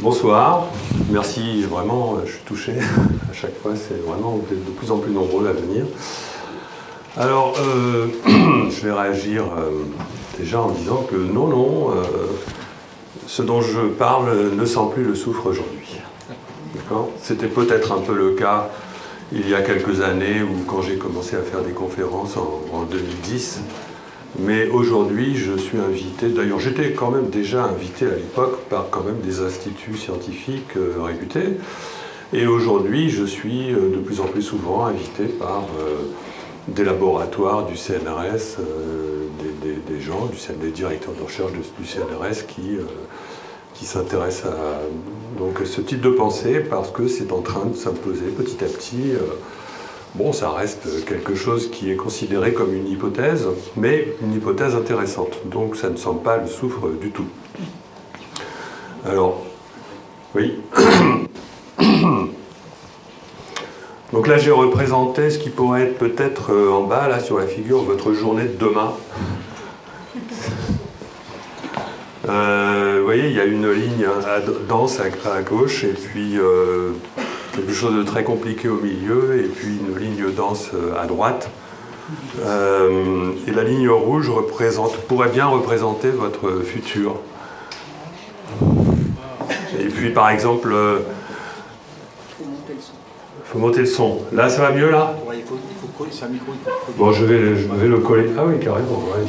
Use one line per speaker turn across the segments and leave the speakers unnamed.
Bonsoir, merci vraiment, je suis touché à chaque fois, c'est vraiment, vous êtes de plus en plus nombreux à venir. Alors, je vais réagir déjà en disant que non, ce dont je parle ne sent plus le soufre aujourd'hui. C'était peut-être un peu le cas il y a quelques années ou quand j'ai commencé à faire des conférences en 2010. Mais aujourd'hui, je suis invité, d'ailleurs j'étais quand même déjà invité à l'époque par quand même des instituts scientifiques réputés. Et aujourd'hui, je suis de plus en plus souvent invité par des laboratoires du CNRS, des gens, des directeurs de recherche du CNRS qui s'intéressent à donc, ce type de pensée parce que c'est en train de s'imposer petit à petit. Bon, ça reste quelque chose qui est considéré comme une hypothèse, mais une hypothèse intéressante. Donc ça ne sent pas le soufre du tout. Alors, oui. Donc là, j'ai représenté ce qui pourrait être peut-être en bas, là, sur la figure, votre journée de demain. Vous voyez, il y a une ligne dense à gauche, et puis quelque chose de très compliqué au milieu, et puis une ligne dense à droite. Et la ligne rouge pourrait bien représenter votre futur. Et puis, par exemple... Il faut monter le son. Là, ça va mieux, là?
Ouais, il faut coller, c'est un micro.
Bon, je vais le coller. Ah oui, carrément, ouais.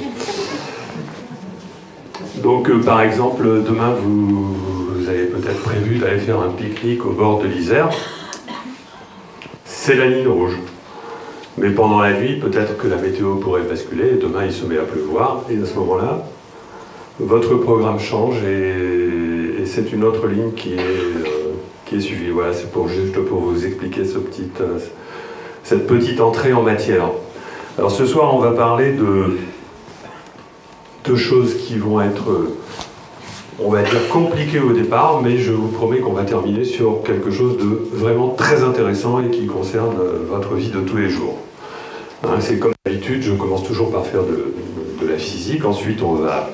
Donc, par exemple, demain, vous avez peut-être prévu d'aller faire un pique-nique au bord de l'Isère. C'est la ligne rouge. Mais pendant la nuit, peut-être que la météo pourrait basculer, et demain, il se met à pleuvoir, et à ce moment-là, votre programme change, et c'est une autre ligne qui est suivie. Voilà, c'est juste pour vous expliquer cette petite entrée en matière. Alors, ce soir, on va parler de choses qui vont être, on va dire, compliquées au départ, mais je vous promets qu'on va terminer sur quelque chose de vraiment très intéressant et qui concerne votre vie de tous les jours. Hein, c'est comme d'habitude, je commence toujours par faire de la physique, ensuite on va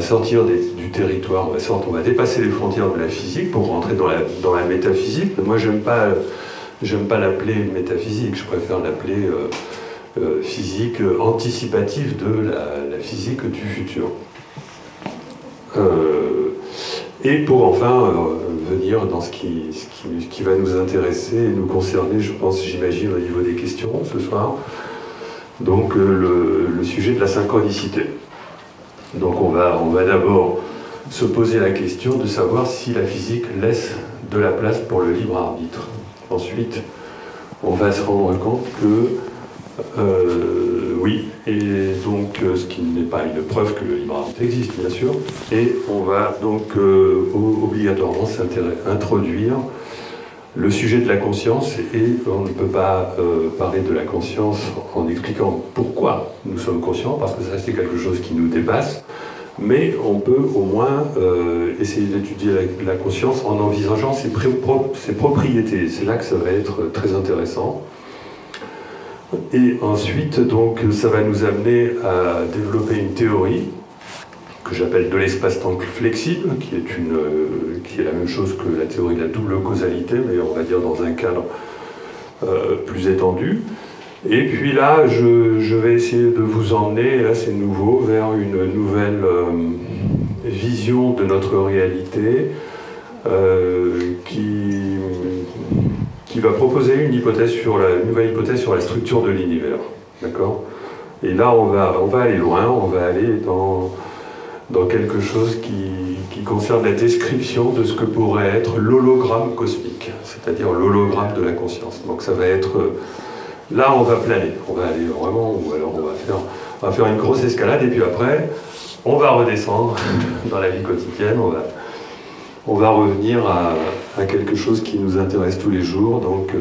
sortir du territoire, on va dépasser les frontières de la physique pour rentrer dans la métaphysique. Moi, j'aime pas l'appeler métaphysique, je préfère l'appeler physique anticipative de la physique du futur. Et pour enfin venir dans ce qui va nous intéresser et nous concerner, je pense, j'imagine, au niveau des questions ce soir, donc le sujet de la synchronicité. Donc on va d'abord se poser la question de savoir si la physique laisse de la place pour le libre arbitre. Ensuite, on va se rendre compte que oui, et donc ce qui n'est pas une preuve que le libre arbitre existe, bien sûr, et on va donc obligatoirement introduire le sujet de la conscience, et on ne peut pas parler de la conscience en expliquant pourquoi nous sommes conscients, parce que ça c'est quelque chose qui nous dépasse, mais on peut au moins essayer d'étudier la conscience en envisageant ses propriétés. C'est là que ça va être très intéressant. Et ensuite, donc, ça va nous amener à développer une théorie que j'appelle de l'espace-temps flexible, qui est la même chose que la théorie de la double causalité, mais on va dire dans un cadre plus étendu. Et puis là, je vais essayer de vous emmener, là c'est nouveau, vers une nouvelle vision de notre réalité qui va proposer une nouvelle hypothèse sur la structure de l'univers. D'accord? Et là, on va aller loin, on va aller dans quelque chose qui concerne la description de ce que pourrait être l'hologramme cosmique, c'est-à-dire l'hologramme de la conscience. Donc ça va être... Là, on va planer, on va aller vraiment... Ou alors on va faire une grosse escalade, et puis après, on va redescendre dans la vie quotidienne, on va revenir à quelque chose qui nous intéresse tous les jours, donc,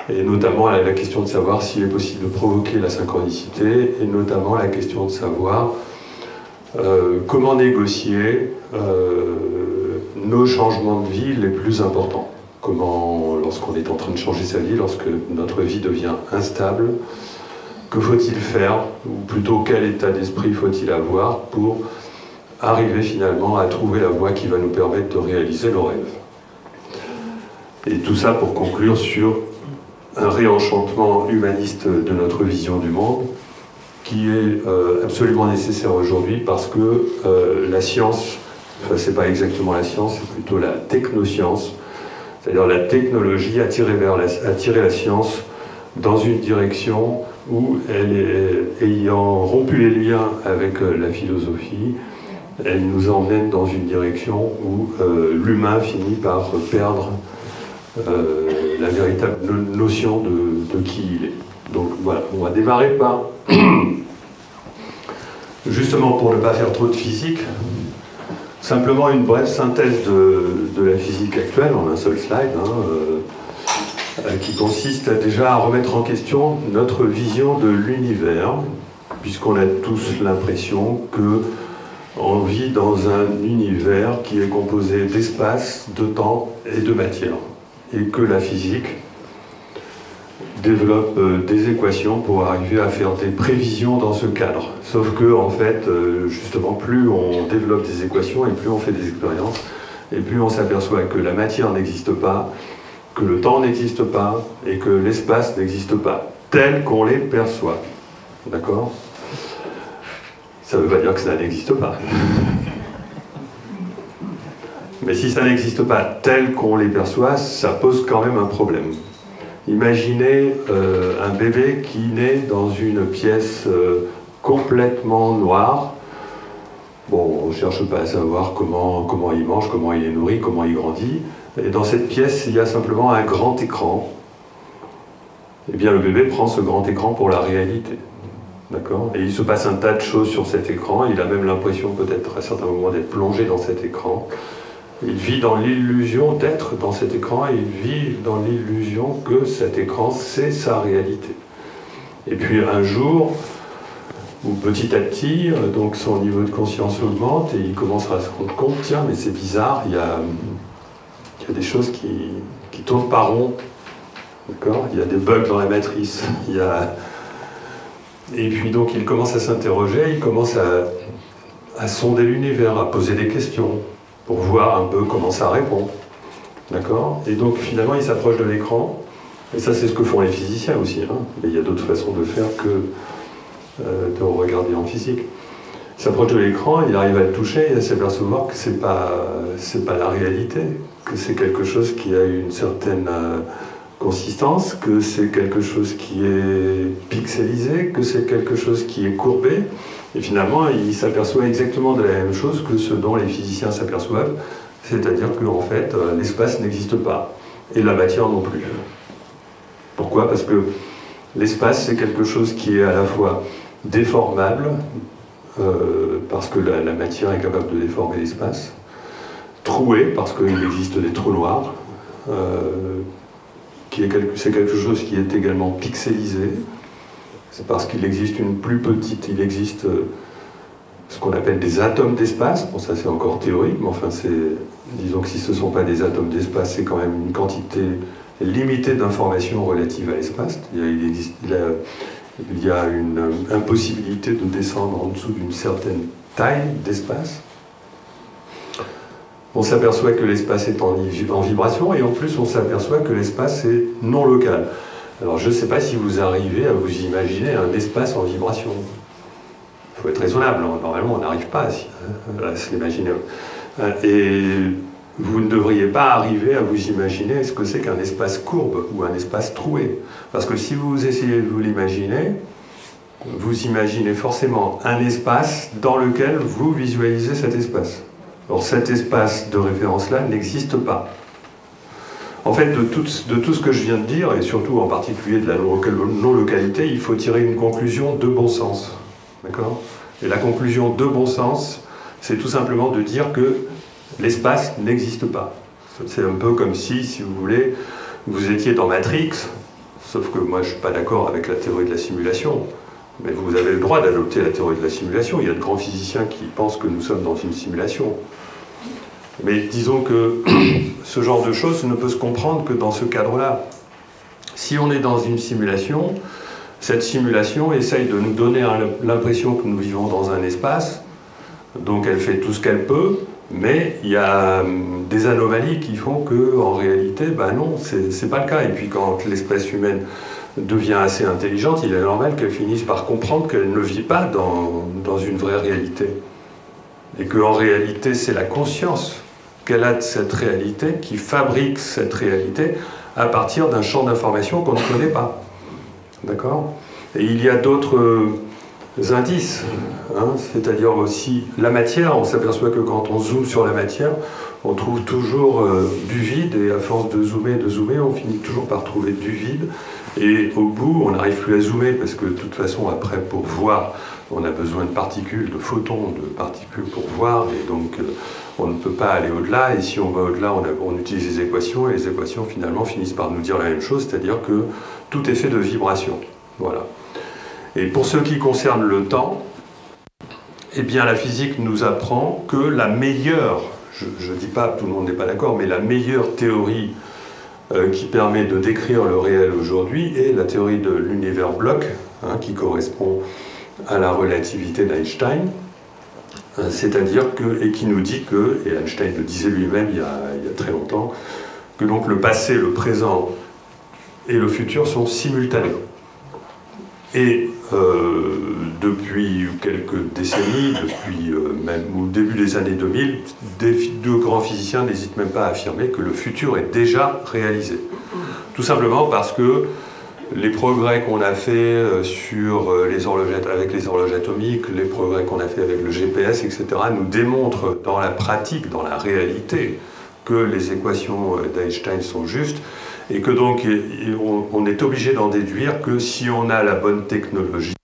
et notamment la question de savoir s'il est possible de provoquer la synchronicité, et notamment la question de savoir comment négocier nos changements de vie les plus importants. Comment, lorsqu'on est en train de changer sa vie, lorsque notre vie devient instable, que faut-il faire, ou plutôt quel état d'esprit faut-il avoir pour arriver finalement à trouver la voie qui va nous permettre de réaliser nos rêves. Et tout ça pour conclure sur un réenchantement humaniste de notre vision du monde qui est absolument nécessaire aujourd'hui parce que la science, enfin c'est pas exactement la science, c'est plutôt la technoscience, c'est-à-dire la technologie a tiré la science dans une direction où ayant rompu les liens avec la philosophie, elle nous emmène dans une direction où l'humain finit par perdre la véritable notion de qui il est. Donc voilà, on va démarrer par, justement pour ne pas faire trop de physique, simplement une brève synthèse de la physique actuelle, en un seul slide, qui consiste déjà à remettre en question notre vision de l'univers, puisqu'on a tous l'impression qu'on vit dans un univers qui est composé d'espace, de temps et de matière, et que la physique développe des équations pour arriver à faire des prévisions dans ce cadre. Sauf que, en fait, justement, plus on développe des équations et plus on fait des expériences, et plus on s'aperçoit que la matière n'existe pas, que le temps n'existe pas, et que l'espace n'existe pas, tel qu'on les perçoit. D'accord ? Ça ne veut pas dire que ça n'existe pas. Mais si ça n'existe pas tel qu'on les perçoit, ça pose quand même un problème. Imaginez un bébé qui naît dans une pièce complètement noire. Bon, on ne cherche pas à savoir comment il mange, comment il est nourri, comment il grandit. Et dans cette pièce, il y a simplement un grand écran. Eh bien, le bébé prend ce grand écran pour la réalité. D'accord ? Et il se passe un tas de choses sur cet écran. Il a même l'impression, peut-être à certains moments, d'être plongé dans cet écran. Il vit dans l'illusion d'être dans cet écran, et il vit dans l'illusion que cet écran, c'est sa réalité. Et puis un jour, où petit à petit, donc son niveau de conscience augmente, et il commence à se rendre compte, tiens, mais c'est bizarre, il y a des choses qui tournent pas rond. D'accord ? Il y a des bugs dans la matrice. Et puis donc il commence à s'interroger, il commence à sonder l'univers, à poser des questions, pour voir un peu comment ça répond. D'accord ? Et donc finalement il s'approche de l'écran, et ça c'est ce que font les physiciens aussi, hein. Mais il y a d'autres façons de faire que de regarder en physique. Il s'approche de l'écran, il arrive à le toucher et à s'apercevoir que c'est pas la réalité, que c'est quelque chose qui a une certaine consistance, que c'est quelque chose qui est pixelisé, que c'est quelque chose qui est courbé. Et finalement, il s'aperçoit exactement de la même chose que ce dont les physiciens s'aperçoivent, c'est-à-dire qu'en fait, l'espace n'existe pas, et la matière non plus. Pourquoi ? Parce que l'espace, c'est quelque chose qui est à la fois déformable, parce que la matière est capable de déformer l'espace, troué, parce qu'il existe des trous noirs, c'est quelque chose qui est également pixelisé. C'est parce qu'il existe une plus petite, il existe ce qu'on appelle des atomes d'espace. Bon, ça c'est encore théorique, mais enfin, disons que si ce ne sont pas des atomes d'espace, c'est quand même une quantité limitée d'informations relatives à l'espace. Il y a une impossibilité de descendre en dessous d'une certaine taille d'espace. On s'aperçoit que l'espace est en vibration, et en plus on s'aperçoit que l'espace est non local. Alors je ne sais pas si vous arrivez à vous imaginer un espace en vibration. Il faut être raisonnable, normalement on n'arrive pas à se l'imaginer. Et vous ne devriez pas arriver à vous imaginer ce que c'est qu'un espace courbe ou un espace troué. Parce que si vous essayez de vous l'imaginer, vous imaginez forcément un espace dans lequel vous visualisez cet espace. Alors cet espace de référence-là n'existe pas. En fait, de tout ce que je viens de dire, et surtout en particulier de la non-localité, il faut tirer une conclusion de bon sens. D'accord ? Et la conclusion de bon sens, c'est tout simplement de dire que l'espace n'existe pas. C'est un peu comme si vous voulez, vous étiez dans Matrix, sauf que moi je ne suis pas d'accord avec la théorie de la simulation, mais vous avez le droit d'adopter la théorie de la simulation. Il y a de grands physiciens qui pensent que nous sommes dans une simulation. Mais disons que ce genre de choses ne peut se comprendre que dans ce cadre-là. Si on est dans une simulation, cette simulation essaye de nous donner l'impression que nous vivons dans un espace Donc elle fait tout ce qu'elle peut, mais il y a des anomalies qui font que, en réalité, ben non, c'est pas le cas. Et puis quand l'espèce humaine devient assez intelligente, il est normal qu'elle finisse par comprendre qu'elle ne vit pas dans une vraie réalité. Et qu'en réalité, c'est la conscience qu'elle a de cette réalité qui fabrique cette réalité à partir d'un champ d'information qu'on ne connaît pas. D'accord ? Et il y a d'autres indices, hein, c'est-à-dire aussi la matière. On s'aperçoit que quand on zoome sur la matière, on trouve toujours du vide, et à force de zoomer, on finit toujours par trouver du vide. Et au bout, on n'arrive plus à zoomer, parce que de toute façon, après, pour voir, on a besoin de particules, de photons, de particules pour voir, et donc on ne peut pas aller au-delà. Et si on va au-delà, on utilise les équations, et les équations, finalement, finissent par nous dire la même chose, c'est-à-dire que tout est fait de vibrations. Voilà. Et pour ce qui concerne le temps, eh bien, la physique nous apprend que la meilleure, je ne dis pas, tout le monde n'est pas d'accord, mais la meilleure théorie qui permet de décrire le réel aujourd'hui est la théorie de l'univers bloc, hein, qui correspond à la relativité d'Einstein, c'est-à-dire que, et qui nous dit que, et Einstein le disait lui-même il y a très longtemps, que donc le passé, le présent et le futur sont simultanés. Et depuis quelques décennies, depuis même au début des années 2000, deux grands physiciens n'hésitent même pas à affirmer que le futur est déjà réalisé. Tout simplement parce que les progrès qu'on a fait avec les horloges atomiques, les progrès qu'on a fait avec le GPS, etc., nous démontrent dans la pratique, dans la réalité, que les équations d'Einstein sont justes, et que donc on est obligé d'en déduire que si on a la bonne technologie,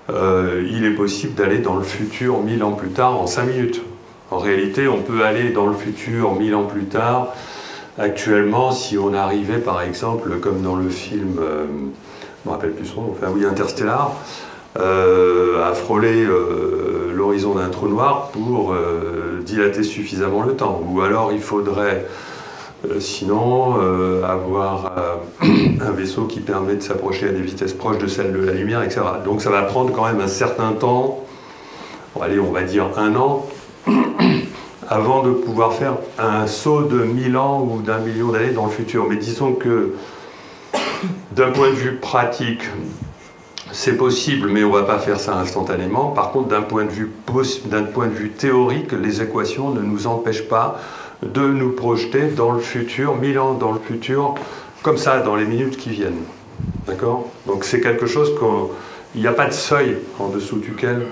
il est possible d'aller dans le futur 1000 ans plus tard en 5 minutes. En réalité, on peut aller dans le futur 1000 ans plus tard. Actuellement, si on arrivait par exemple, comme dans le film, je ne me rappelle plus son nom, enfin oui, Interstellar, à frôler l'horizon d'un trou noir pour dilater suffisamment le temps. Ou alors il faudrait sinon avoir un vaisseau qui permet de s'approcher à des vitesses proches de celles de la lumière, etc. Donc ça va prendre quand même un certain temps, allez, on va dire 1 an, avant de pouvoir faire un saut de 1000 ans ou d'1 million d'années dans le futur. Mais disons que d'un point de vue pratique, c'est possible, mais on ne va pas faire ça instantanément. Par contre, d'un point de vue théorique, les équations ne nous empêchent pas de nous projeter dans le futur, 1000 ans dans le futur, comme ça, dans les minutes qui viennent. D'accord ? Donc c'est quelque chose qu'il n'y a pas de seuil en dessous duquel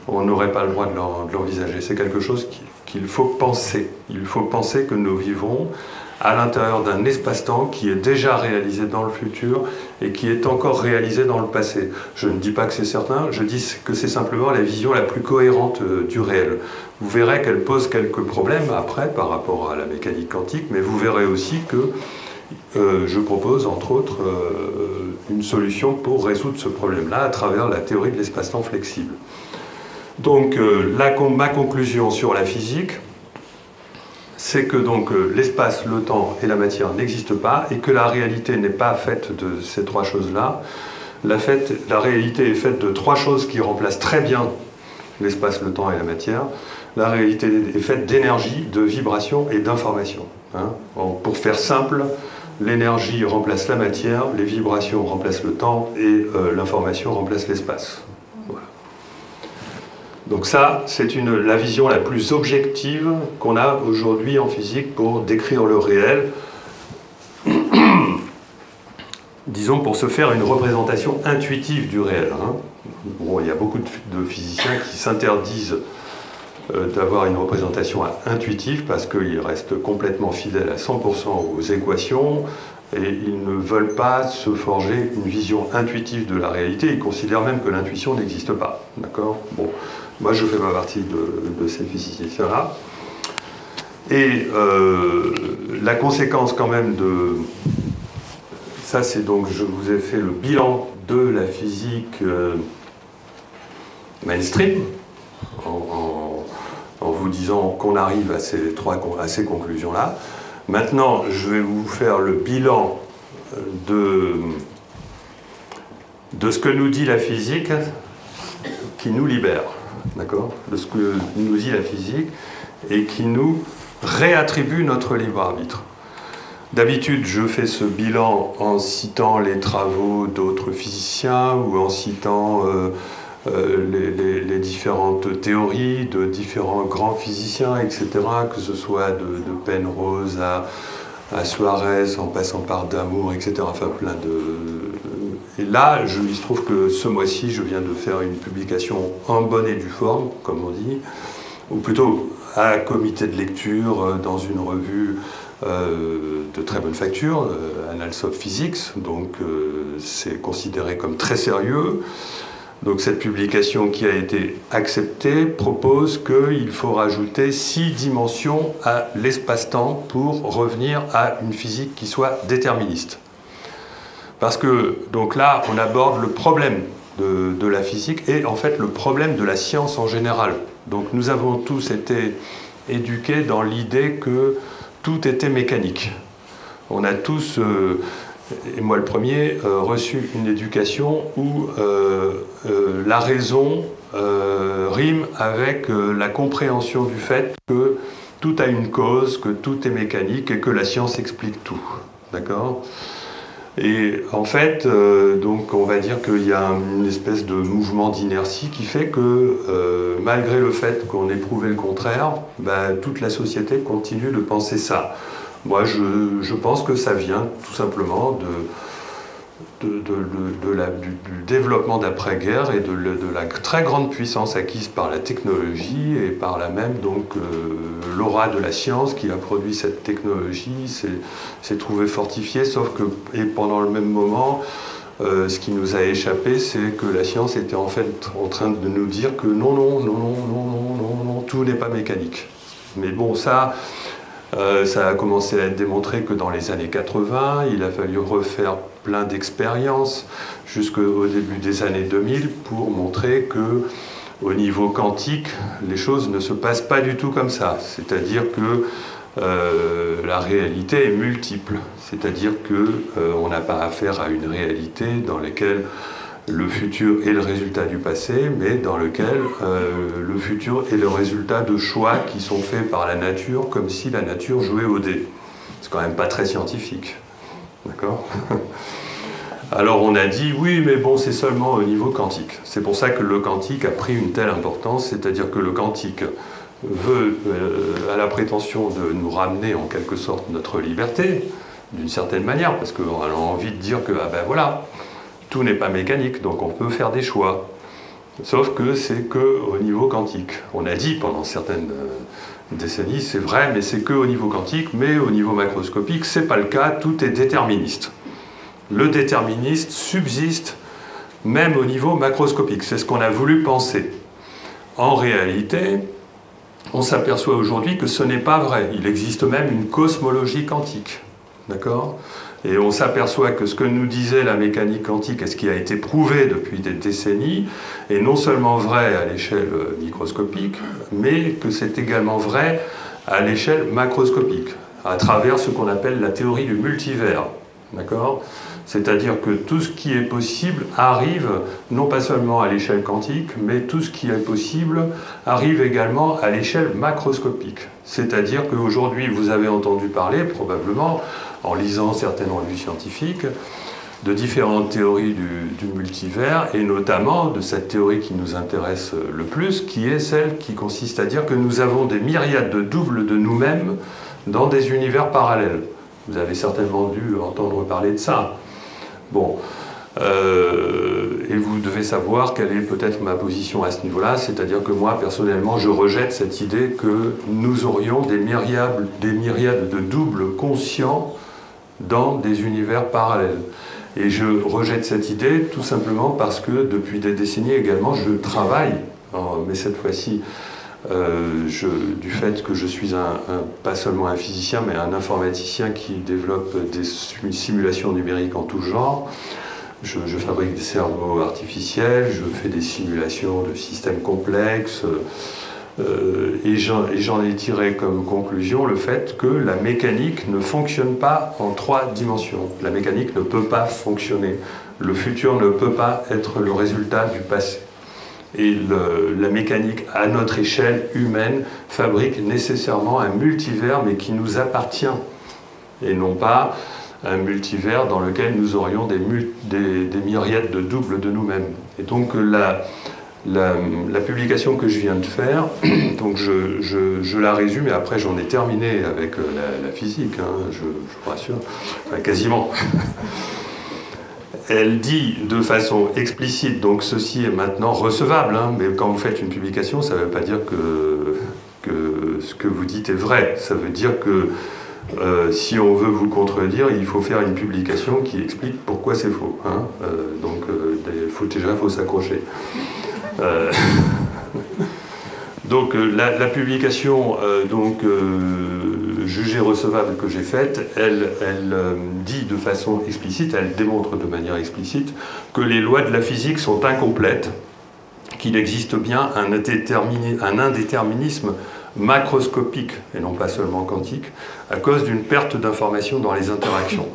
on n'aurait pas le droit de l'envisager. C'est quelque chose qu'il faut penser. Il faut penser que nous vivons à l'intérieur d'un espace-temps qui est déjà réalisé dans le futur et qui est encore réalisé dans le passé. Je ne dis pas que c'est certain, je dis que c'est simplement la vision la plus cohérente du réel. Vous verrez qu'elle pose quelques problèmes après par rapport à la mécanique quantique, mais vous verrez aussi que je propose entre autres une solution pour résoudre ce problème-là à travers la théorie de l'espace-temps flexible. Donc ma conclusion sur la physique, c'est que donc l'espace, le temps et la matière n'existent pas et que la réalité n'est pas faite de ces 3 choses-là. La réalité est faite de 3 choses qui remplacent très bien l'espace, le temps et la matière. La réalité est faite d'énergie, de vibration et d'information. Hein. Pour faire simple, l'énergie remplace la matière, les vibrations remplacent le temps et l'information remplace l'espace. Voilà. Donc ça, c'est la vision la plus objective qu'on a aujourd'hui en physique pour décrire le réel. Disons, pour se faire une représentation intuitive du réel. Hein. Bon, il y a beaucoup de physiciens qui s'interdisent d'avoir une représentation intuitive parce qu'ils restent complètement fidèles à 100% aux équations et ils ne veulent pas se forger une vision intuitive de la réalité. Ils considèrent même que l'intuition n'existe pas. D'accord ? Bon, moi je fais pas partie de ces physiciens-là. Et la conséquence quand même de... Ça c'est donc, je vous ai fait le bilan de la physique mainstream, en vous disant qu'on arrive à ces conclusions-là. Maintenant, je vais vous faire le bilan de ce que nous dit la physique qui nous libère. d'accord, de ce que nous dit la physique, et qui nous réattribue notre libre arbitre. D'habitude, je fais ce bilan en citant les travaux d'autres physiciens ou en citant les différentes théories de différents grands physiciens, etc., que ce soit de Penrose à Suarez, en passant par Damour, etc., enfin plein de... Et là, il se trouve que ce mois-ci, je viens de faire une publication en bonne et due forme, comme on dit, ou plutôt à comité de lecture dans une revue de très bonne facture, Annals of Physics, donc c'est considéré comme très sérieux. Donc cette publication qui a été acceptée propose qu'il faut rajouter 6 dimensions à l'espace-temps pour revenir à une physique qui soit déterministe. Parce que donc là, on aborde le problème de la physique et en fait le problème de la science en général. Donc nous avons tous été éduqués dans l'idée que tout était mécanique. On a tous, et moi le premier, reçu une éducation où la raison rime avec la compréhension du fait que tout a une cause, que tout est mécanique et que la science explique tout. D'accord ? Et en fait, donc on va dire qu'il y a une espèce de mouvement d'inertie qui fait que, malgré le fait qu'on ait prouvé le contraire, toute la société continue de penser ça. Moi, je pense que ça vient tout simplement du développement d'après-guerre et de la très grande puissance acquise par la technologie et par la même donc l'aura de la science qui a produit cette technologie s'est trouvé fortifié, sauf que et pendant le même moment ce qui nous a échappé, c'est que la science était en fait en train de nous dire que non, tout n'est pas mécanique. Mais bon, ça a commencé à être démontré que dans les années 80, il a fallu refaire plein d'expériences jusqu'au début des années 2000 pour montrer que au niveau quantique, les choses ne se passent pas du tout comme ça. C'est-à-dire que la réalité est multiple. C'est-à-dire qu'on n'a pas affaire à une réalité dans laquelle le futur est le résultat du passé, mais dans lequel le futur est le résultat de choix qui sont faits par la nature, comme si la nature jouait au dé. C'est quand même pas très scientifique. D'accord ? Alors on a dit, oui, mais bon, c'est seulement au niveau quantique. C'est pour ça que le quantique a pris une telle importance, c'est-à-dire que le quantique a la prétention de nous ramener en quelque sorte notre liberté, d'une certaine manière, parce qu'on a envie de dire que, voilà, tout n'est pas mécanique, donc on peut faire des choix. Sauf que c'est qu'au niveau quantique. On a dit pendant certaines décennies, c'est vrai, mais c'est qu'au niveau quantique, mais au niveau macroscopique, c'est pas le cas, tout est déterministe. Le déterministe subsiste même au niveau macroscopique. C'est ce qu'on a voulu penser. En réalité, on s'aperçoit aujourd'hui que ce n'est pas vrai. Il existe même une cosmologie quantique. D'accord ? Et on s'aperçoit que ce que nous disait la mécanique quantique et ce qui a été prouvé depuis des décennies est non seulement vrai à l'échelle microscopique, mais que c'est également vrai à l'échelle macroscopique, à travers ce qu'on appelle la théorie du multivers. D'accord ? C'est-à-dire que tout ce qui est possible arrive, non pas seulement à l'échelle quantique, mais tout ce qui est possible arrive également à l'échelle macroscopique. C'est-à-dire qu'aujourd'hui, vous avez entendu parler, probablement, en lisant certaines revues scientifiques, de différentes théories du multivers, et notamment de cette théorie qui nous intéresse le plus, qui est celle qui consiste à dire que nous avons des myriades de doubles de nous-mêmes dans des univers parallèles. Vous avez certainement dû entendre parler de ça. Bon, et vous devez savoir quelle est peut-être ma position à ce niveau-là, c'est-à-dire que moi, personnellement, je rejette cette idée que nous aurions des myriades de doubles conscients dans des univers parallèles. Et je rejette cette idée tout simplement parce que depuis des décennies également, je travaille, mais cette fois-ci, du fait que je suis pas seulement un physicien, mais un informaticien qui développe des simulations numériques en tout genre. Je fabrique des cerveaux artificiels, je fais des simulations de systèmes complexes, et j'en ai tiré comme conclusion le fait que la mécanique ne fonctionne pas en 3 dimensions. La mécanique ne peut pas fonctionner. Le futur ne peut pas être le résultat du passé. Et la mécanique à notre échelle humaine fabrique nécessairement un multivers, mais qui nous appartient, et non pas un multivers dans lequel nous aurions des myriades de doubles de nous-mêmes. Et donc la publication que je viens de faire, donc je la résume, et après j'en ai terminé avec la physique, hein, je vous rassure, enfin, quasiment. Elle dit de façon explicite, donc ceci est maintenant recevable, hein, mais quand vous faites une publication, ça ne veut pas dire que ce que vous dites est vrai. Ça veut dire que si on veut vous contredire, il faut faire une publication qui explique pourquoi c'est faux. Hein. Il faut s'accrocher. Donc la publication jugée recevable que j'ai faite, elle dit de façon explicite, elle démontre de manière explicite que les lois de la physique sont incomplètes, qu'il existe bien un indéterminisme macroscopique, et non pas seulement quantique, à cause d'une perte d'information dans les interactions.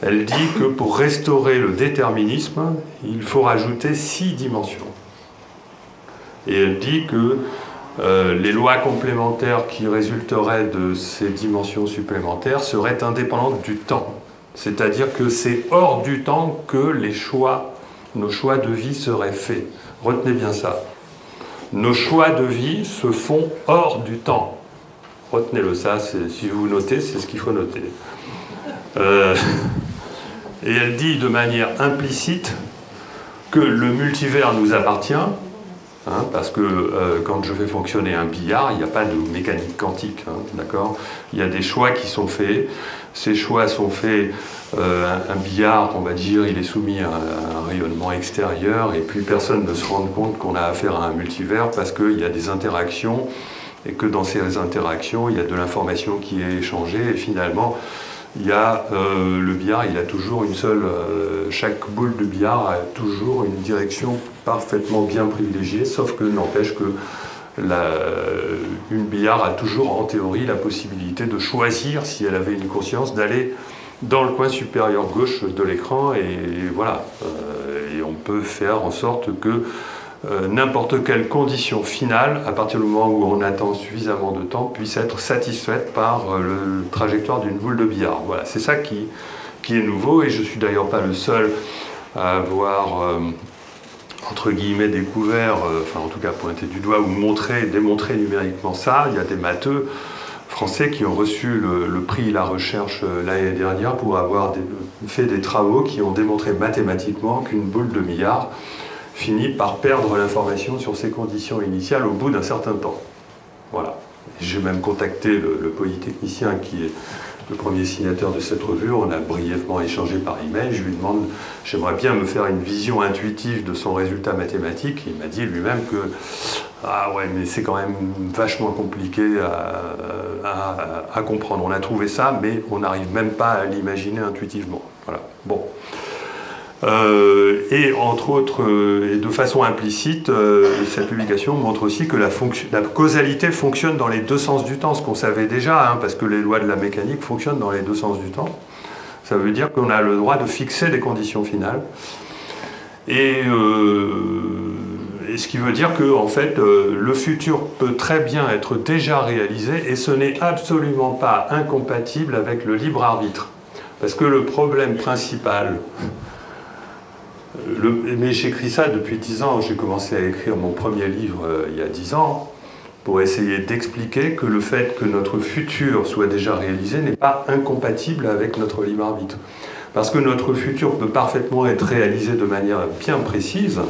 Elle dit que pour restaurer le déterminisme, il faut rajouter 6 dimensions. Et elle dit que les lois complémentaires qui résulteraient de ces dimensions supplémentaires seraient indépendantes du temps. C'est-à-dire que c'est hors du temps que nos choix de vie seraient faits. Retenez bien ça. Nos choix de vie se font hors du temps. Retenez-le, ça, si vous notez, c'est ce qu'il faut noter. Et elle dit de manière implicite que le multivers nous appartient, hein, parce que quand je fais fonctionner un billard, il n'y a pas de mécanique quantique, hein, d'accord ? Il y a des choix qui sont faits. Ces choix sont faits, un billard, on va dire, il est soumis à un rayonnement extérieur, et puis personne ne se rend compte qu'on a affaire à un multivers parce qu'il y a des interactions, et que dans ces interactions, il y a de l'information qui est échangée, et finalement, il y a le billard, il a toujours une seule... chaque boule de billard a toujours une direction parfaitement bien privilégiée, sauf que n'empêche que une billard a toujours en théorie la possibilité de choisir, si elle avait une conscience, d'aller dans le coin supérieur gauche de l'écran, et voilà. Et on peut faire en sorte que n'importe quelle condition finale, à partir du moment où on attend suffisamment de temps, puisse être satisfaite par la trajectoire d'une boule de billard. Voilà, c'est ça qui est nouveau, et je ne suis d'ailleurs pas le seul à avoir... entre guillemets, découvert, enfin en tout cas pointé du doigt ou démontré numériquement ça. Il y a des matheux français qui ont reçu le prix La Recherche l'année dernière pour avoir fait des travaux qui ont démontré mathématiquement qu'une boule de billard finit par perdre l'information sur ses conditions initiales au bout d'un certain temps. Voilà. J'ai même contacté le polytechnicien qui est le premier signataire de cette revue. On a brièvement échangé par email. Je lui demande, j'aimerais bien me faire une vision intuitive de son résultat mathématique. Il m'a dit lui-même que, ah ouais, mais c'est quand même vachement compliqué à comprendre. On a trouvé ça, mais on n'arrive même pas à l'imaginer intuitivement. Voilà. Bon. Et entre autres, et de façon implicite, cette publication montre aussi que la causalité fonctionne dans les deux sens du temps, ce qu'on savait déjà, hein, parce que les lois de la mécanique fonctionnent dans les deux sens du temps. Ça veut dire qu'on a le droit de fixer des conditions finales. Et ce qui veut dire que, en fait, le futur peut très bien être déjà réalisé, et ce n'est absolument pas incompatible avec le libre arbitre. Parce que le problème principal... mais j'écris ça depuis 10 ans, j'ai commencé à écrire mon premier livre il y a 10 ans, pour essayer d'expliquer que le fait que notre futur soit déjà réalisé n'est pas incompatible avec notre libre arbitre. Parce que notre futur peut parfaitement être réalisé de manière bien précise,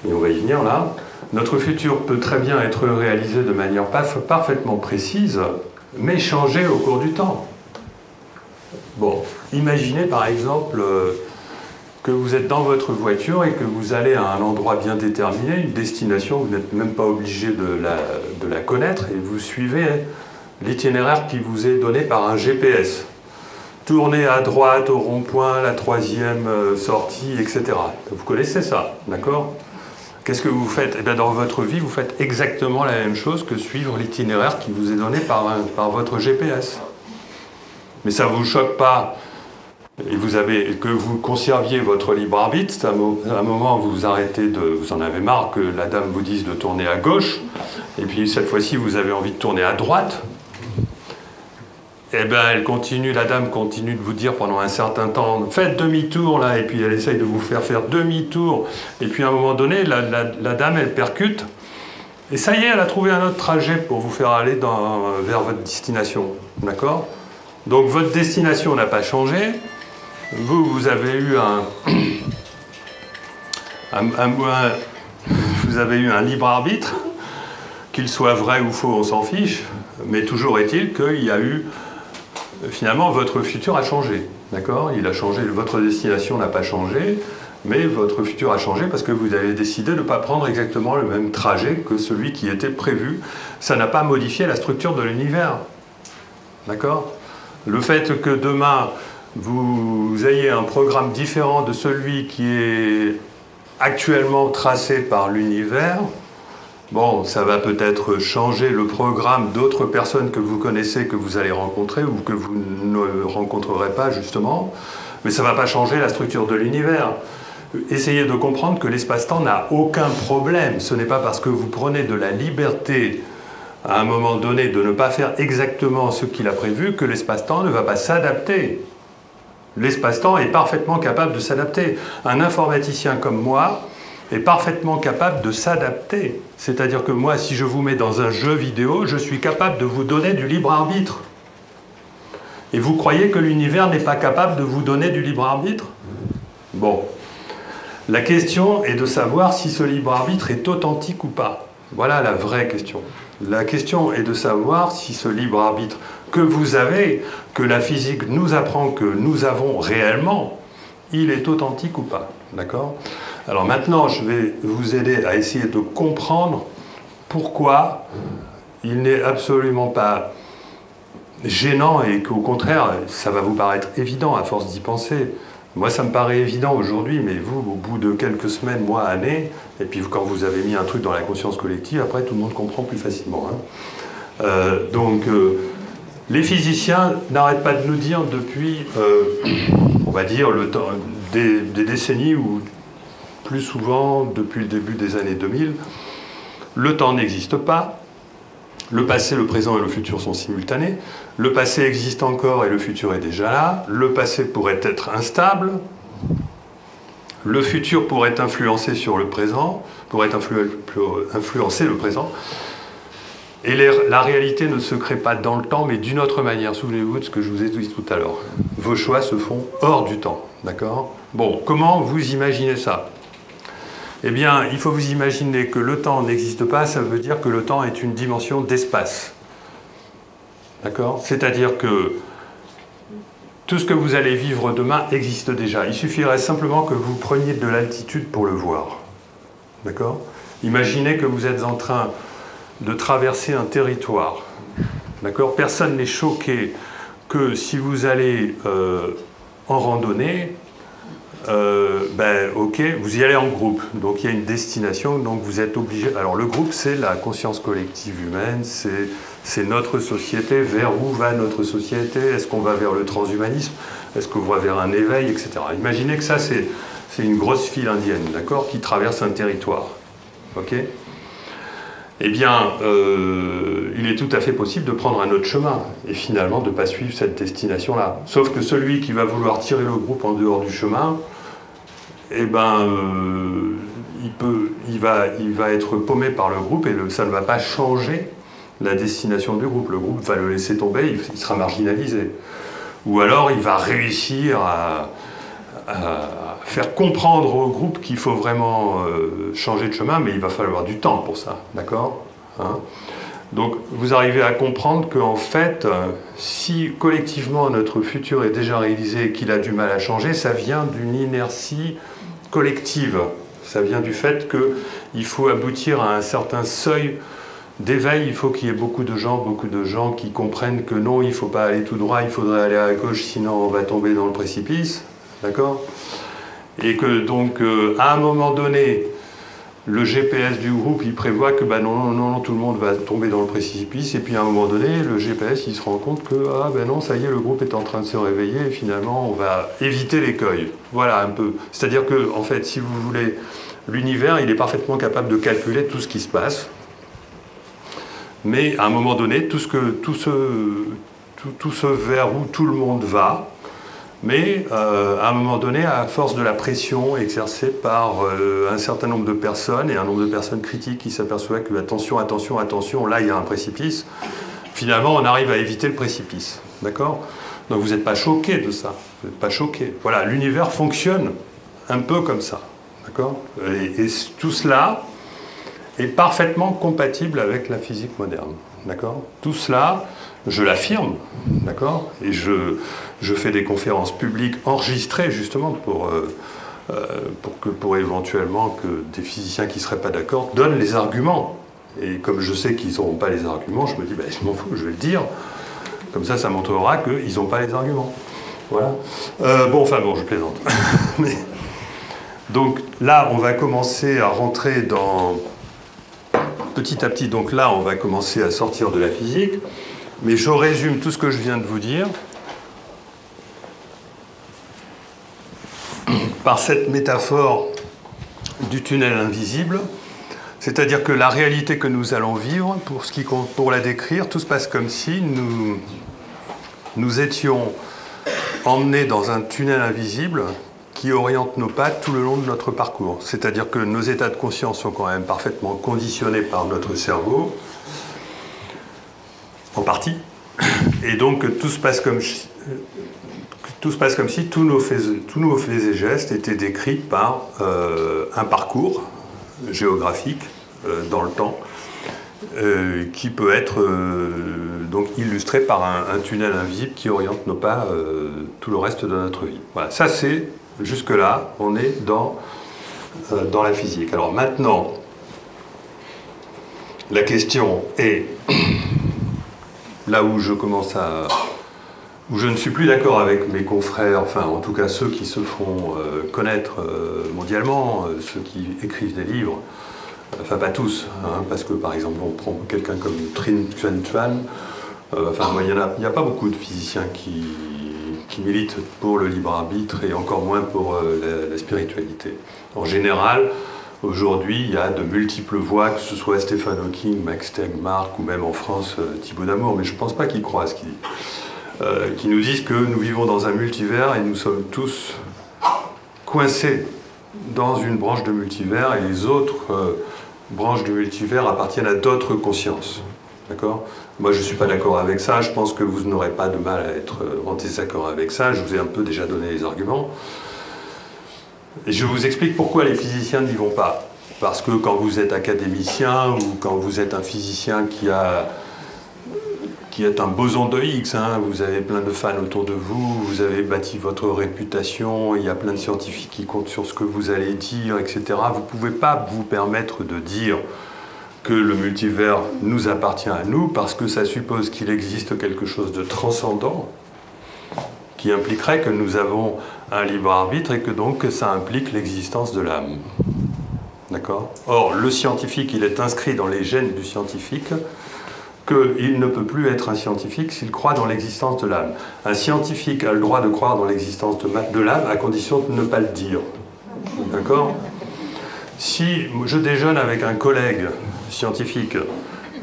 et on va y venir là. Notre futur peut très bien être réalisé de manière parfaitement précise, mais changer au cours du temps. Bon, imaginez par exemple que vous êtes dans votre voiture et que vous allez à un endroit bien déterminé, une destination, vous n'êtes même pas obligé de la connaître, et vous suivez l'itinéraire qui vous est donné par un GPS. Tournez à droite au rond-point, la 3e sortie, etc. Vous connaissez ça, d'accord ? Qu'est-ce que vous faites ? Eh bien, dans votre vie, vous faites exactement la même chose que suivre l'itinéraire qui vous est donné par votre GPS. Mais ça ne vous choque pas et que vous conserviez votre libre arbitre, à un moment vous arrêtez vous en avez marre que la dame vous dise de tourner à gauche, et puis cette fois-ci vous avez envie de tourner à droite, et bien la dame continue de vous dire pendant un certain temps, faites demi-tour là, et puis elle essaye de vous faire demi-tour, et puis à un moment donné, la dame elle percute, et ça y est, elle a trouvé un autre trajet pour vous faire aller vers votre destination, d'accord? Donc votre destination n'a pas changé. Vous avez eu vous avez eu un libre arbitre, qu'il soit vrai ou faux, on s'en fiche, mais toujours est-il qu'il y a eu, finalement, votre futur a changé, d'accord? Il a changé, votre destination n'a pas changé, mais votre futur a changé parce que vous avez décidé de ne pas prendre exactement le même trajet que celui qui était prévu. Ça n'a pas modifié la structure de l'univers, d'accord? Le fait que demain, vous ayez un programme différent de celui qui est actuellement tracé par l'univers, bon, ça va peut-être changer le programme d'autres personnes que vous connaissez, que vous allez rencontrer ou que vous ne rencontrerez pas justement, mais ça ne va pas changer la structure de l'univers. Essayez de comprendre que l'espace-temps n'a aucun problème. Ce n'est pas parce que vous prenez de la liberté à un moment donné de ne pas faire exactement ce qu'il a prévu que l'espace-temps ne va pas s'adapter. L'espace-temps est parfaitement capable de s'adapter. Un informaticien comme moi est parfaitement capable de s'adapter. C'est-à-dire que moi, si je vous mets dans un jeu vidéo, je suis capable de vous donner du libre arbitre. Et vous croyez que l'univers n'est pas capable de vous donner du libre arbitre? Bon. La question est de savoir si ce libre arbitre est authentique ou pas. Voilà la vraie question. La question est de savoir si ce libre arbitre que vous avez, que la physique nous apprend que nous avons réellement, il est authentique ou pas. D'accord? Alors maintenant, je vais vous aider à essayer de comprendre pourquoi il n'est absolument pas gênant et qu'au contraire, ça va vous paraître évident à force d'y penser. Moi, ça me paraît évident aujourd'hui, mais vous, au bout de quelques semaines, mois, années, et puis quand vous avez mis un truc dans la conscience collective, après, tout le monde comprend plus facilement. Hein. Les physiciens n'arrêtent pas de nous dire depuis, on va dire, le temps, des décennies, ou plus souvent depuis le début des années 2000, le temps n'existe pas. Le passé, le présent et le futur sont simultanés. Le passé existe encore et le futur est déjà là. Le passé pourrait être instable. Le futur pourrait influencer sur le présent, pourrait influencer le présent. Et la réalité ne se crée pas dans le temps, mais d'une autre manière. Souvenez-vous de ce que je vous ai dit tout à l'heure. Vos choix se font hors du temps. D'accord? Bon, comment vous imaginez ça? Eh bien, il faut vous imaginer que le temps n'existe pas, ça veut dire que le temps est une dimension d'espace. D'accord? C'est-à-dire que tout ce que vous allez vivre demain existe déjà. Il suffirait simplement que vous preniez de l'altitude pour le voir. D'accord? Imaginez que vous êtes en train de traverser un territoire. D'accord? Personne n'est choqué que si vous allez en randonnée, ok, vous y allez en groupe, donc il y a une destination, donc vous êtes obligé. Alors le groupe, c'est la conscience collective humaine, c'est notre société. Vers où va notre société? Est-ce qu'on va vers le transhumanisme? Est-ce qu'on va vers un éveil, etc. Imaginez que ça, c'est une grosse file indienne, d'accord, qui traverse un territoire. Ok? Eh bien, il est tout à fait possible de prendre un autre chemin et finalement de ne pas suivre cette destination-là. Sauf que celui qui va vouloir tirer le groupe en dehors du chemin, eh ben, il va être paumé par le groupe et ça ne va pas changer la destination du groupe. Le groupe va le laisser tomber, il sera marginalisé. Ou alors il va réussir à faire comprendre au groupe qu'il faut vraiment changer de chemin, mais il va falloir du temps pour ça, d'accord, hein? Donc vous arrivez à comprendre qu'en fait, si collectivement notre futur est déjà réalisé et qu'il a du mal à changer, ça vient d'une inertie collective. Ça vient du fait qu'il faut aboutir à un certain seuil d'éveil, il faut qu'il y ait beaucoup de gens qui comprennent que non, il ne faut pas aller tout droit, il faudrait aller à gauche, sinon on va tomber dans le précipice. D'accord? Et que donc, à un moment donné, le GPS du groupe, il prévoit que non, tout le monde va tomber dans le précipice, et puis à un moment donné, le GPS, il se rend compte que, non, ça y est, le groupe est en train de se réveiller, et finalement, on va éviter l'écueil. Voilà, un peu. C'est-à-dire que, en fait, si vous voulez, l'univers, il est parfaitement capable de calculer tout ce qui se passe, mais à un moment donné, tout ce vers où tout le monde va, mais à un moment donné, à force de la pression exercée par un certain nombre de personnes, et un nombre de personnes critiques qui s'aperçoivent que attention, attention, attention, là il y a un précipice, finalement on arrive à éviter le précipice. D'accord? Donc vous n'êtes pas choqué de ça, vous n'êtes pas choqué. Voilà, l'univers fonctionne un peu comme ça. D'accord? Et tout cela est parfaitement compatible avec la physique moderne. D'accord? Tout cela, je l'affirme, d'accord? Et je fais des conférences publiques enregistrées justement pour éventuellement que des physiciens qui ne seraient pas d'accord donnent les arguments. Et comme je sais qu'ils n'auront pas les arguments, je me dis, je m'en fous, je vais le dire. Comme ça montrera qu'ils n'ont pas les arguments. Voilà. Bon, je plaisante. Mais, donc là, on va commencer à rentrer dans... Petit à petit, donc là, on va commencer à sortir de la physique. Mais je résume tout ce que je viens de vous dire par cette métaphore du tunnel invisible, c'est-à-dire que la réalité que nous allons vivre, pour la décrire, tout se passe comme si nous étions emmenés dans un tunnel invisible qui oriente nos pas tout le long de notre parcours. C'est-à-dire que nos états de conscience sont quand même parfaitement conditionnés par notre cerveau, en partie, et donc tout se passe comme si tous nos faits et gestes étaient décrits par un parcours géographique dans le temps, qui peut être donc illustré par un tunnel invisible qui oriente nos pas tout le reste de notre vie. Voilà, ça c'est, jusque-là, on est dans la physique. Alors maintenant, la question est... Là où je ne suis plus d'accord avec mes confrères, enfin en tout cas ceux qui se font connaître mondialement, ceux qui écrivent des livres, enfin pas tous, hein, parce que par exemple on prend quelqu'un comme Trinh Xuan Xuan, il n'y a pas beaucoup de physiciens qui militent pour le libre arbitre et encore moins pour la spiritualité. En général, aujourd'hui, il y a de multiples voix, que ce soit Stephen Hawking, Max Tegmark ou même en France Thibaut Damour, mais je ne pense pas qu'il croit à ce qu'il dit. Qui nous disent que nous vivons dans un multivers et nous sommes tous coincés dans une branche de multivers et les autres branches du multivers appartiennent à d'autres consciences. D'accord ? Moi, je ne suis pas d'accord avec ça. Je pense que vous n'aurez pas de mal à être en désaccord avec ça. Je vous ai un peu déjà donné les arguments. Et je vous explique pourquoi les physiciens n'y vont pas. Parce que quand vous êtes académicien ou quand vous êtes un physicien qui est un boson de Higgs, hein, vous avez plein de fans autour de vous, vous avez bâti votre réputation, il y a plein de scientifiques qui comptent sur ce que vous allez dire, etc. Vous ne pouvez pas vous permettre de dire que le multivers nous appartient à nous parce que ça suppose qu'il existe quelque chose de transcendant qui impliquerait que nous avons un libre arbitre et que donc ça implique l'existence de l'âme. D'accord ? Or, le scientifique, il est inscrit dans les gènes du scientifique qu'il ne peut plus être un scientifique s'il croit dans l'existence de l'âme. Un scientifique a le droit de croire dans l'existence de l'âme à condition de ne pas le dire. D'accord ? Si je déjeune avec un collègue scientifique,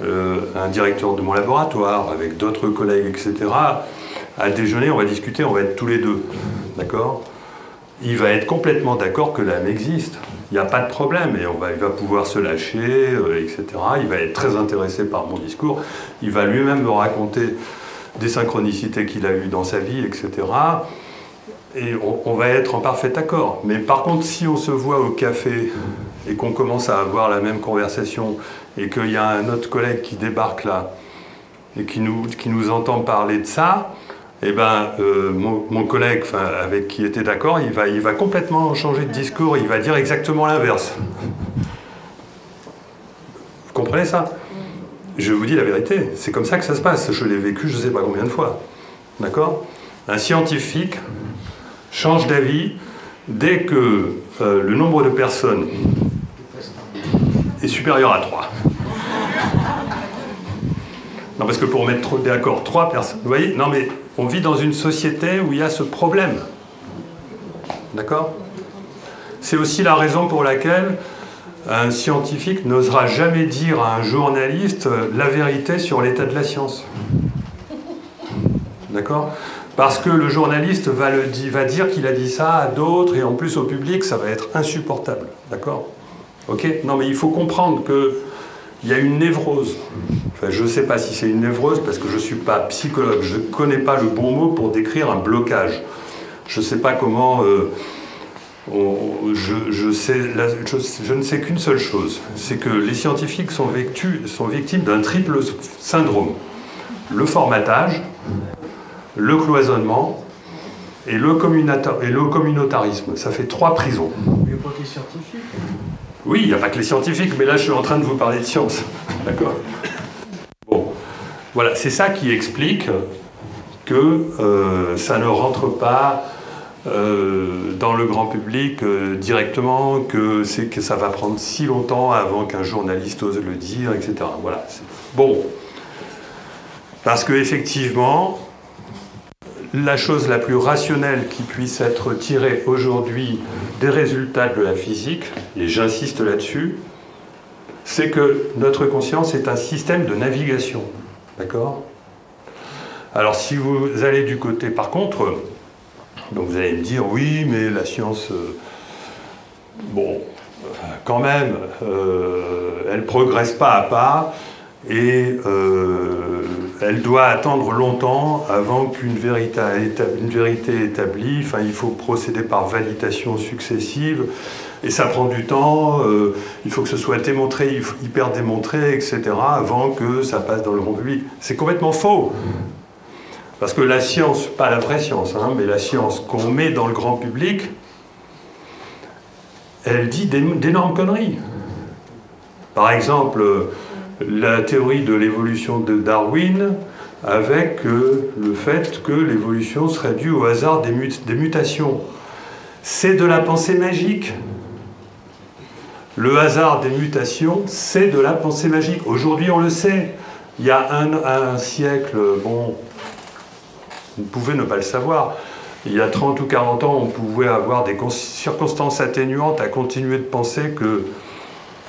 un directeur de mon laboratoire, avec d'autres collègues, etc., à déjeuner, on va discuter, on va être tous les deux. D'accord ? Il va être complètement d'accord que l'âme existe. Il n'y a pas de problème, et il va pouvoir se lâcher, etc. Il va être très intéressé par mon discours. Il va lui-même me raconter des synchronicités qu'il a eues dans sa vie, etc. Et on va être en parfait accord. Mais par contre, si on se voit au café et qu'on commence à avoir la même conversation et qu'il y a un autre collègue qui débarque là et qui nous entend parler de ça, eh ben, mon collègue avec qui était d'accord, il va complètement changer de discours, il va dire exactement l'inverse. Vous comprenez ça? Je vous dis la vérité, c'est comme ça que ça se passe. Je l'ai vécu je ne sais pas combien de fois. D'accord? Un scientifique change d'avis dès que le nombre de personnes est supérieur à 3. Non, parce que pour mettre d'accord 3 personnes, vous voyez, non mais on vit dans une société où il y a ce problème. D'accord? C'est aussi la raison pour laquelle un scientifique n'osera jamais dire à un journaliste la vérité sur l'état de la science. D'accord? Parce que le journaliste va dire qu'il a dit ça à d'autres, et en plus au public, ça va être insupportable. D'accord? Ok? Non, mais il faut comprendre qu'il y a une névrose. Enfin, je ne sais pas si c'est une névrose, parce que je ne suis pas psychologue. Je ne connais pas le bon mot pour décrire un blocage. Je ne sais pas comment... je ne sais qu'une seule chose, c'est que les scientifiques sont victimes d'un triple syndrome. Le formatage, le cloisonnement et le communautarisme. Ça fait 3 prisons.
Il n'y a pas que les scientifiques.
Oui, il n'y a pas que les scientifiques, mais là je suis en train de vous parler de science. D'accord? Bon, voilà, c'est ça qui explique que ça ne rentre pas dans le grand public directement, que ça va prendre si longtemps avant qu'un journaliste ose le dire, etc. Voilà. Bon. Parce qu'effectivement, la chose la plus rationnelle qui puisse être tirée aujourd'hui des résultats de la physique, et j'insiste là-dessus, c'est que notre conscience est un système de navigation. D'accord? Alors si vous allez du côté, par contre, donc vous allez me dire, oui, mais la science, bon, quand même, elle ne progresse pas à pas, et elle doit attendre longtemps avant qu'une vérité établie, enfin il faut procéder par validation successive, et ça prend du temps, il faut que ce soit démontré, hyper démontré, etc., avant que ça passe dans le grand public. C'est complètement faux. Parce que la science, pas la vraie science, hein, mais la science qu'on met dans le grand public, elle dit d'énormes conneries. Par exemple, la théorie de l'évolution de Darwin, avec le fait que l'évolution serait due au hasard des mutations. C'est de la pensée magique. Le hasard des mutations, c'est de la pensée magique. Aujourd'hui, on le sait. Il y a un siècle, bon, vous pouvez ne pas le savoir, il y a 30 ou 40 ans, on pouvait avoir des circonstances atténuantes à continuer de penser que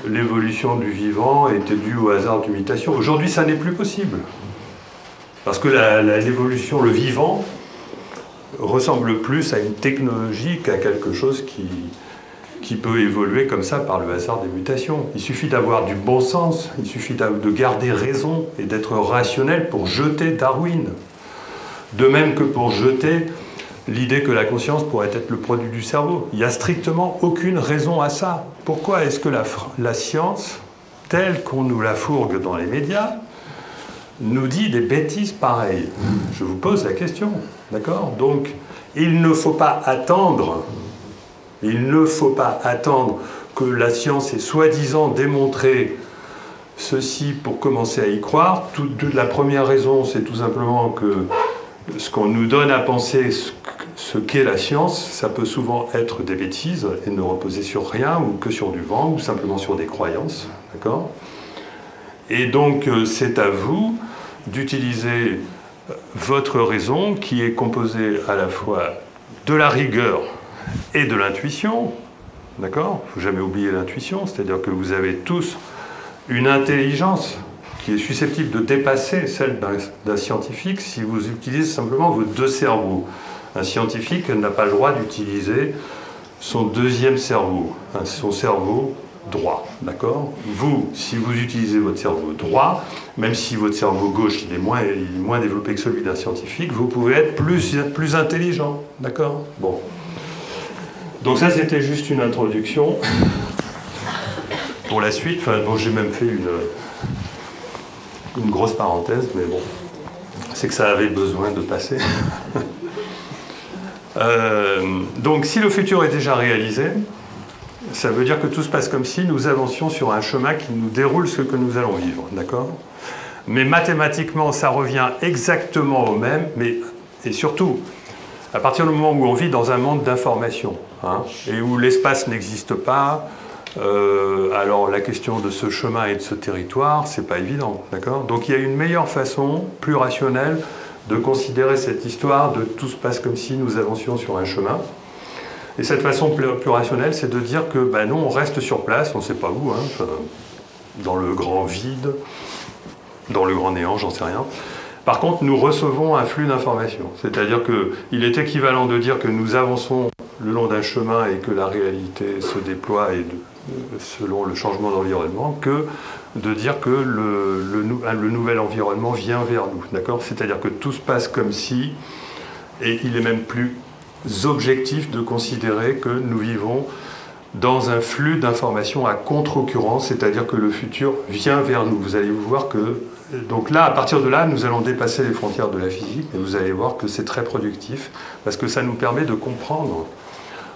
l'évolution du vivant était due au hasard de mutation. Aujourd'hui, ça n'est plus possible. Parce que l'évolution, le vivant, ressemble plus à une technologie qu'à quelque chose qui peut évoluer comme ça par le hasard des mutations. Il suffit d'avoir du bon sens, il suffit de garder raison et d'être rationnel pour jeter Darwin. De même que pour jeter l'idée que la conscience pourrait être le produit du cerveau. Il n'y a strictement aucune raison à ça. Pourquoi est-ce que la science, telle qu'on nous la fourgue dans les médias, nous dit des bêtises pareilles? Je vous pose la question, d'accord? Donc, il ne faut pas attendre que la science ait soi-disant démontré ceci pour commencer à y croire. La première raison, c'est tout simplement que ce qu'on nous donne à penser, ce qu'est la science, ça peut souvent être des bêtises et ne reposer sur rien ou que sur du vent ou simplement sur des croyances, d'accord? Et donc c'est à vous d'utiliser votre raison qui est composée à la fois de la rigueur et de l'intuition, d'accord? Il ne faut jamais oublier l'intuition, c'est-à-dire que vous avez tous une intelligence qui est susceptible de dépasser celle d'un scientifique si vous utilisez simplement vos 2 cerveaux. Un scientifique n'a pas le droit d'utiliser son 2e cerveau, son cerveau droit, d'accord? Vous, si vous utilisez votre cerveau droit, même si votre cerveau gauche il est moins développé que celui d'un scientifique, vous pouvez être plus intelligent, d'accord? Bon. Donc ça, c'était juste une introduction. Pour la suite, enfin, bon, j'ai même fait une grosse parenthèse, mais bon, c'est que ça avait besoin de passer. Donc, si le futur est déjà réalisé, ça veut dire que tout se passe comme si nous avancions sur un chemin qui nous déroule ce que nous allons vivre, d'accord? Mais mathématiquement, ça revient exactement au même, et surtout, à partir du moment où on vit dans un monde d'information, hein, et où l'espace n'existe pas, Alors la question de ce chemin et de ce territoire, c'est pas évident, d'accord? Donc il y a une meilleure façon, plus rationnelle, de considérer cette histoire de tout se passe comme si nous avancions sur un chemin. Et cette façon plus rationnelle, c'est de dire que ben non, on reste sur place, on ne sait pas où, hein, dans le grand vide, dans le grand néant, j'en sais rien. Par contre, nous recevons un flux d'informations. C'est-à-dire qu'il est équivalent de dire que nous avançons le long d'un chemin et que la réalité se déploie selon le changement d'environnement, que de dire que le nouvel environnement vient vers nous. D'accord ? C'est-à-dire que tout se passe comme si, et il est même plus objectif de considérer que nous vivons dans un flux d'informations à contre-occurrence, c'est-à-dire que le futur vient vers nous. Vous allez voir que... Donc là, à partir de là, nous allons dépasser les frontières de la physique, et vous allez voir que c'est très productif, parce que ça nous permet de comprendre,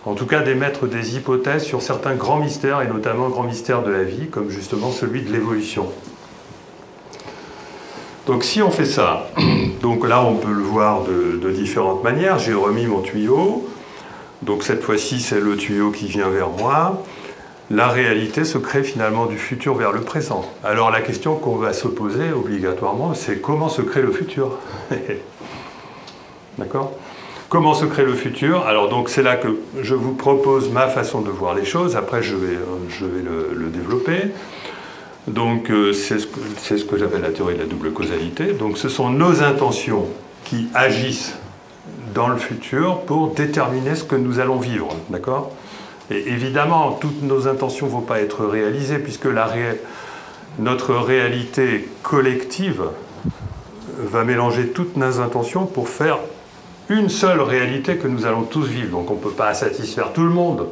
en tout cas d'émettre des hypothèses sur certains grands mystères, et notamment grands mystères de la vie, comme justement celui de l'évolution. Donc si on fait ça, donc là on peut le voir de différentes manières, j'ai remis mon tuyau, donc cette fois-ci c'est le tuyau qui vient vers moi, la réalité se crée finalement du futur vers le présent. Alors la question qu'on va se poser obligatoirement, c'est comment se crée le futur? D'accord? Comment se crée le futur? Alors donc c'est là que je vous propose ma façon de voir les choses, après je vais le développer. Donc c'est ce que j'appelle la théorie de la double causalité. Donc ce sont nos intentions qui agissent dans le futur pour déterminer ce que nous allons vivre, d'accord? Et évidemment, toutes nos intentions ne vont pas être réalisées puisque notre réalité collective va mélanger toutes nos intentions pour faire une seule réalité que nous allons tous vivre. Donc on ne peut pas satisfaire tout le monde.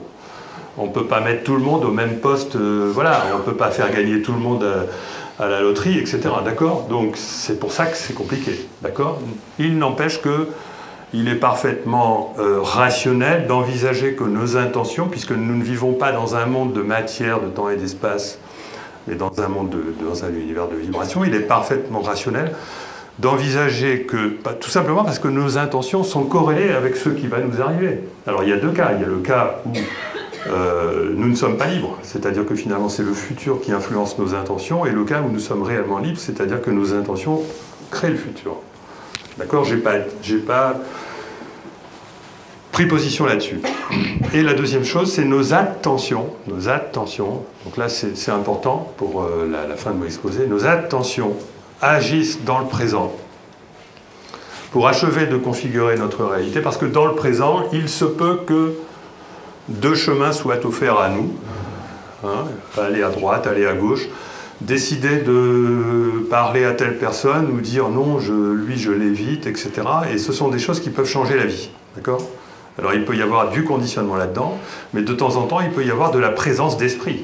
On ne peut pas mettre tout le monde au même poste, voilà, on ne peut pas faire gagner tout le monde à la loterie, etc. D'accord? Donc c'est pour ça que c'est compliqué, d'accord? Il n'empêche qu'il est parfaitement rationnel d'envisager que nos intentions, puisque nous ne vivons pas dans un monde de matière, de temps et d'espace, mais dans un monde, dans un univers de vibration, il est parfaitement rationnel d'envisager que, tout simplement parce que nos intentions sont corrélées avec ce qui va nous arriver. Alors il y a deux cas, il y a le cas où nous ne sommes pas libres, c'est-à-dire que finalement c'est le futur qui influence nos intentions, et le cas où nous sommes réellement libres, c'est-à-dire que nos intentions créent le futur. D'accord? J'ai pas pris position là-dessus. Et la deuxième chose, c'est nos attentions. Donc là c'est important pour la fin de mon exposé. Nos attentions agissent dans le présent pour achever de configurer notre réalité, parce que dans le présent, il se peut que deux chemins soient offerts à nous, hein, aller à droite, aller à gauche, décider de parler à telle personne ou dire non, lui je l'évite, etc. Et ce sont des choses qui peuvent changer la vie, d'accord? Alors il peut y avoir du conditionnement là-dedans, mais de temps en temps il peut y avoir de la présence d'esprit,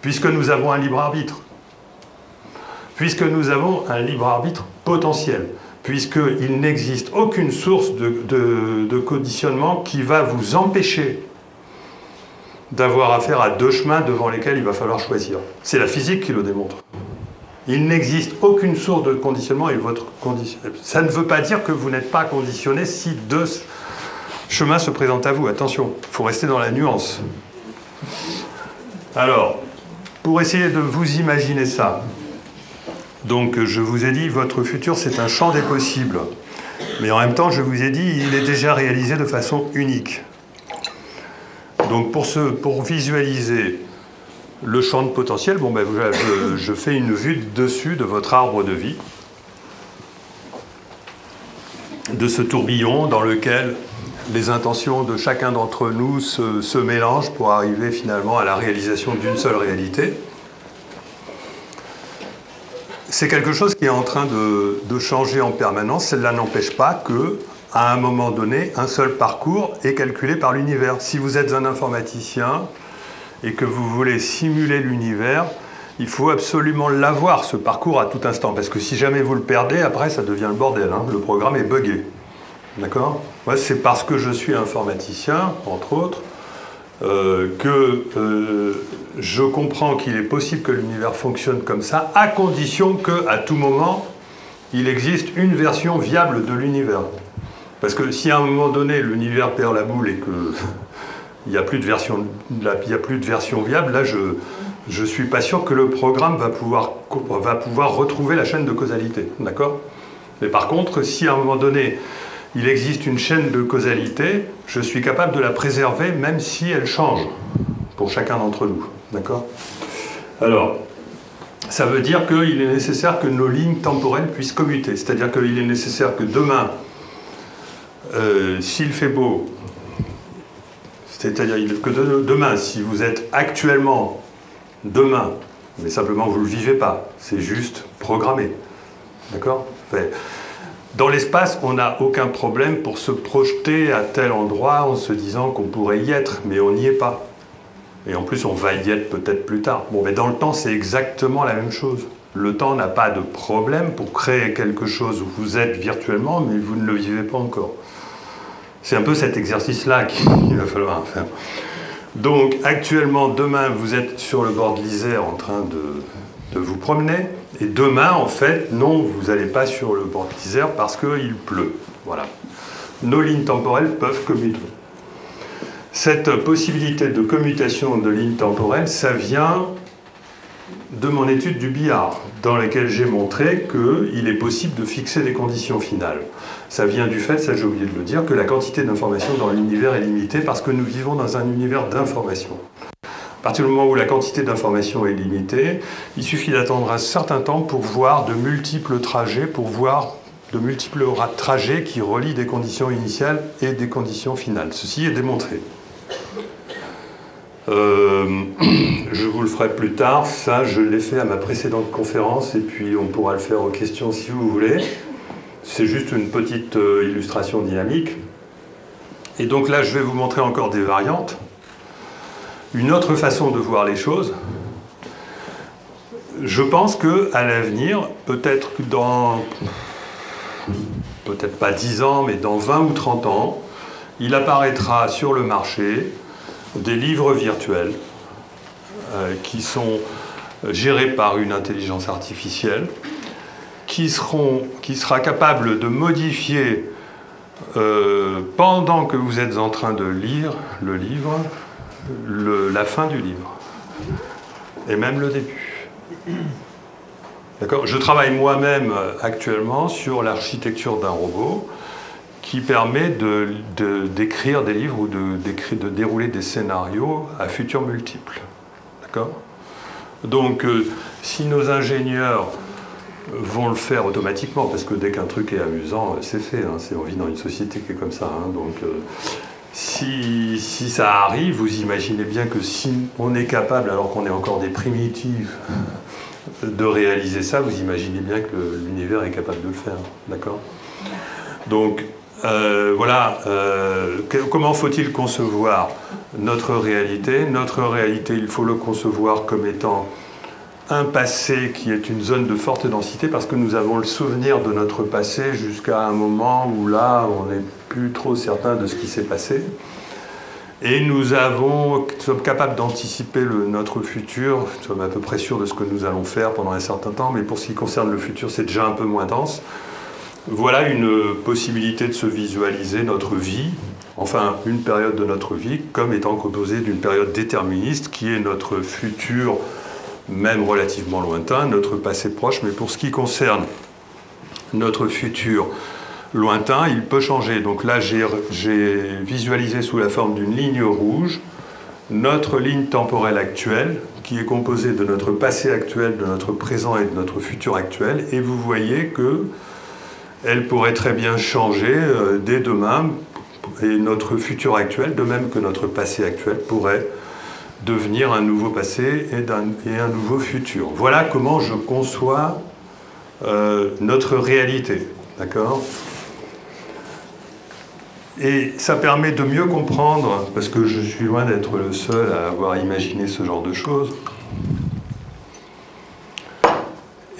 puisque nous avons un libre arbitre, puisque nous avons un libre arbitre potentiel, puisqu'il n'existe aucune source de conditionnement qui va vous empêcher d'avoir affaire à deux chemins devant lesquels il va falloir choisir. C'est la physique qui le démontre. Il n'existe aucune source de conditionnement et votre condition. Ça ne veut pas dire que vous n'êtes pas conditionné si deux chemins se présentent à vous. Attention, il faut rester dans la nuance. Alors, pour essayer de vous imaginer ça, donc je vous ai dit, votre futur c'est un champ des possibles. Mais en même temps, je vous ai dit, il est déjà réalisé de façon unique. Donc pour visualiser le champ de potentiel, bon ben, je fais une vue de dessus de votre arbre de vie, de ce tourbillon dans lequel les intentions de chacun d'entre nous se mélangent pour arriver finalement à la réalisation d'une seule réalité. C'est quelque chose qui est en train de changer en permanence. Cela n'empêche pas que, à un moment donné, un seul parcours est calculé par l'univers. Si vous êtes un informaticien et que vous voulez simuler l'univers, il faut absolument l'avoir, ce parcours, à tout instant. Parce que si jamais vous le perdez, après, ça devient le bordel, hein. Le programme est buggé. D'accord? Moi, c'est parce que je suis informaticien, entre autres, que je comprends qu'il est possible que l'univers fonctionne comme ça, à condition qu'à tout moment, il existe une version viable de l'univers. Parce que si à un moment donné, l'univers perd la boule et il n'y a plus de version viable, là je ne suis pas sûr que le programme va pouvoir retrouver la chaîne de causalité, d'accord? Mais par contre, si à un moment donné, il existe une chaîne de causalité, je suis capable de la préserver même si elle change pour chacun d'entre nous, d'accord? Alors, ça veut dire qu'il est nécessaire que nos lignes temporelles puissent commuter, c'est-à-dire qu'il est nécessaire que demain, s'il fait beau, c'est-à-dire que demain, si vous êtes actuellement demain, mais simplement vous ne le vivez pas, c'est juste programmé. D'accord? Dans l'espace, on n'a aucun problème pour se projeter à tel endroit en se disant qu'on pourrait y être, mais on n'y est pas. Et en plus, on va y être peut-être plus tard. Bon, mais dans le temps, c'est exactement la même chose. Le temps n'a pas de problème pour créer quelque chose où vous êtes virtuellement, mais vous ne le vivez pas encore. C'est un peu cet exercice-là qu'il va falloir faire. Donc, actuellement, demain, vous êtes sur le bord de l'Isère en train de vous promener. Et demain, en fait, non, vous n'allez pas sur le bord de l'Isère parce qu'il pleut. Voilà. Nos lignes temporelles peuvent commuter. Cette possibilité de commutation de lignes temporelles, ça vient de mon étude du billard, dans laquelle j'ai montré qu'il est possible de fixer des conditions finales. Ça vient du fait, ça j'ai oublié de le dire, que la quantité d'informations dans l'univers est limitée parce que nous vivons dans un univers d'informations. À partir du moment où la quantité d'informations est limitée, il suffit d'attendre un certain temps pour voir de multiples trajets, qui relient des conditions initiales et des conditions finales. Ceci est démontré. Je vous le ferai plus tard, ça je l'ai fait à ma précédente conférence et puis on pourra le faire aux questions si vous voulez. C'est juste une petite illustration dynamique. Et donc là je vais vous montrer encore des variantes. Une autre façon de voir les choses. Je pense qu'à l'avenir, peut-être pas 10 ans, mais dans 20 ou 30 ans, il apparaîtra sur le marché des livres virtuels qui sont gérés par une intelligence artificielle, qui sera capable de modifier, pendant que vous êtes en train de lire le livre, la fin du livre, et même le début. D'accord ? Je travaille moi-même actuellement sur l'architecture d'un robot qui permet d'écrire des livres ou de dérouler des scénarios à futurs multiples. D'accord ? Donc, si nos ingénieurs vont le faire automatiquement, parce que dès qu'un truc est amusant, c'est fait. Hein, on vit dans une société qui est comme ça. Hein, donc, si ça arrive, vous imaginez bien que si on est capable, alors qu'on est encore des primitifs, de réaliser ça, vous imaginez bien que l'univers est capable de le faire. D'accord ? Donc, voilà, comment faut-il concevoir notre réalité? Notre réalité, il faut le concevoir comme étant un passé qui est une zone de forte densité parce que nous avons le souvenir de notre passé jusqu'à un moment où là, on n'est plus trop certain de ce qui s'est passé. Et nous sommes capables d'anticiper notre futur, nous sommes à peu près sûrs de ce que nous allons faire pendant un certain temps, mais pour ce qui concerne le futur, c'est déjà un peu moins dense. Voilà une possibilité de se visualiser notre vie, enfin une période de notre vie, comme étant composée d'une période déterministe qui est notre futur, même relativement lointain, notre passé proche, mais pour ce qui concerne notre futur lointain, il peut changer. Donc là, j'ai visualisé sous la forme d'une ligne rouge notre ligne temporelle actuelle, qui est composée de notre passé actuel, de notre présent et de notre futur actuel, et vous voyez que elle pourrait très bien changer dès demain, et notre futur actuel, de même que notre passé actuel, pourrait devenir un nouveau passé et un nouveau futur. Voilà comment je conçois notre réalité, d'accord ? Et ça permet de mieux comprendre, parce que je suis loin d'être le seul à avoir imaginé ce genre de choses.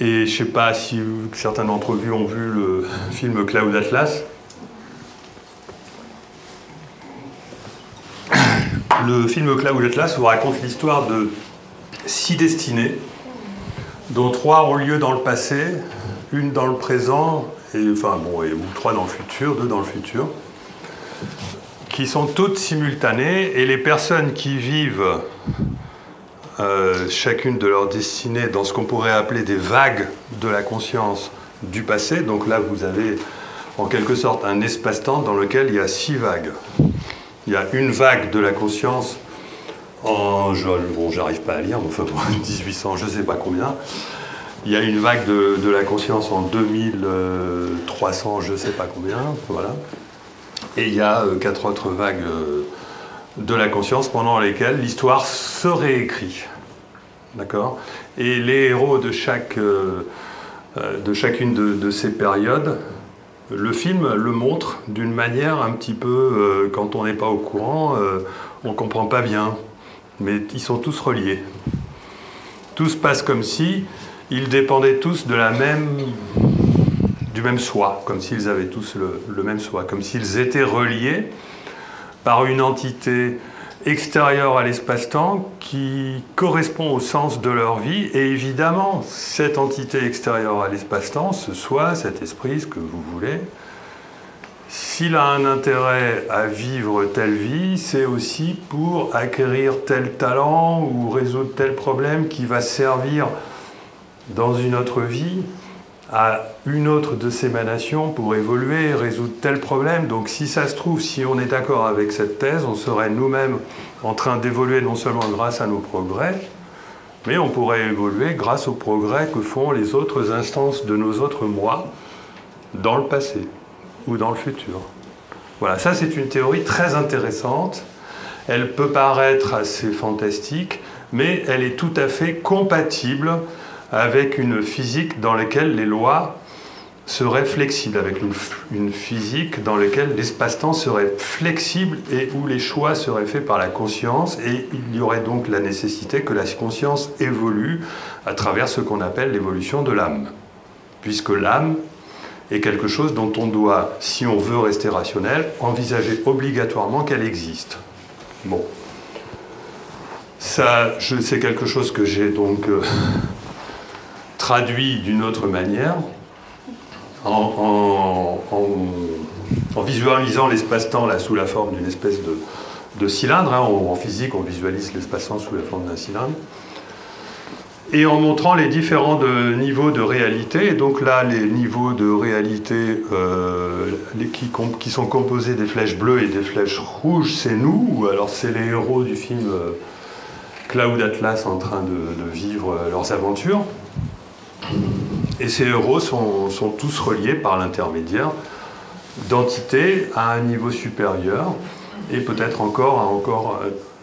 Et je ne sais pas si certains d'entre vous ont vu le film Cloud Atlas. Le film Cloud Atlas vous raconte l'histoire de 6 destinées, dont 3 ont lieu dans le passé, une dans le présent, ou 3 dans le futur, 2 dans le futur, qui sont toutes simultanées, et les personnes qui vivent chacune de leur destinée dans ce qu'on pourrait appeler des vagues de la conscience du passé. Donc là, vous avez en quelque sorte un espace-temps dans lequel il y a 6 vagues. Il y a une vague de la conscience en... Bon, j'arrive pas à lire, mais enfin, 1800, je sais pas combien. Il y a une vague de la conscience en 2300, je sais pas combien, voilà. Et il y a 4 autres vagues de la conscience pendant lesquelles l'histoire se réécrit. D'accord ? Et les héros de chacune de ces périodes, le film le montre d'une manière un petit peu, quand on n'est pas au courant, on ne comprend pas bien. Mais ils sont tous reliés. Tout se passe comme si ils dépendaient tous de du même soi, comme s'ils avaient tous le même soi, comme s'ils étaient reliés par une entité extérieure à l'espace-temps qui correspond au sens de leur vie. Et évidemment, cette entité extérieure à l'espace-temps, ce soi, cet esprit, ce que vous voulez, s'il a un intérêt à vivre telle vie, c'est aussi pour acquérir tel talent ou résoudre tel problème qui va servir dans une autre vie à une autre de ses émanations pour évoluer, résoudre tel problème. Donc si ça se trouve, si on est d'accord avec cette thèse, on serait nous-mêmes en train d'évoluer non seulement grâce à nos progrès, mais on pourrait évoluer grâce aux progrès que font les autres instances de nos autres moi dans le passé ou dans le futur. Voilà, ça c'est une théorie très intéressante. Elle peut paraître assez fantastique, mais elle est tout à fait compatible avec une physique dans laquelle les lois seraient flexibles, avec une physique dans laquelle l'espace-temps serait flexible et où les choix seraient faits par la conscience, et il y aurait donc la nécessité que la conscience évolue à travers ce qu'on appelle l'évolution de l'âme. Puisque l'âme est quelque chose dont on doit, si on veut rester rationnel, envisager obligatoirement qu'elle existe. Bon. Ça, c'est quelque chose que j'ai donc traduit d'une autre manière, en visualisant l'espace-temps là, sous la forme d'une espèce de cylindre. Hein. En physique, on visualise l'espace-temps sous la forme d'un cylindre. Et en montrant les différents niveaux de réalité. Et donc là, les niveaux de réalité qui sont composés des flèches bleues et des flèches rouges, c'est nous, ou alors c'est les héros du film Cloud Atlas en train de vivre leurs aventures. Et ces héros sont tous reliés par l'intermédiaire d'entités à un niveau supérieur, et peut-être encore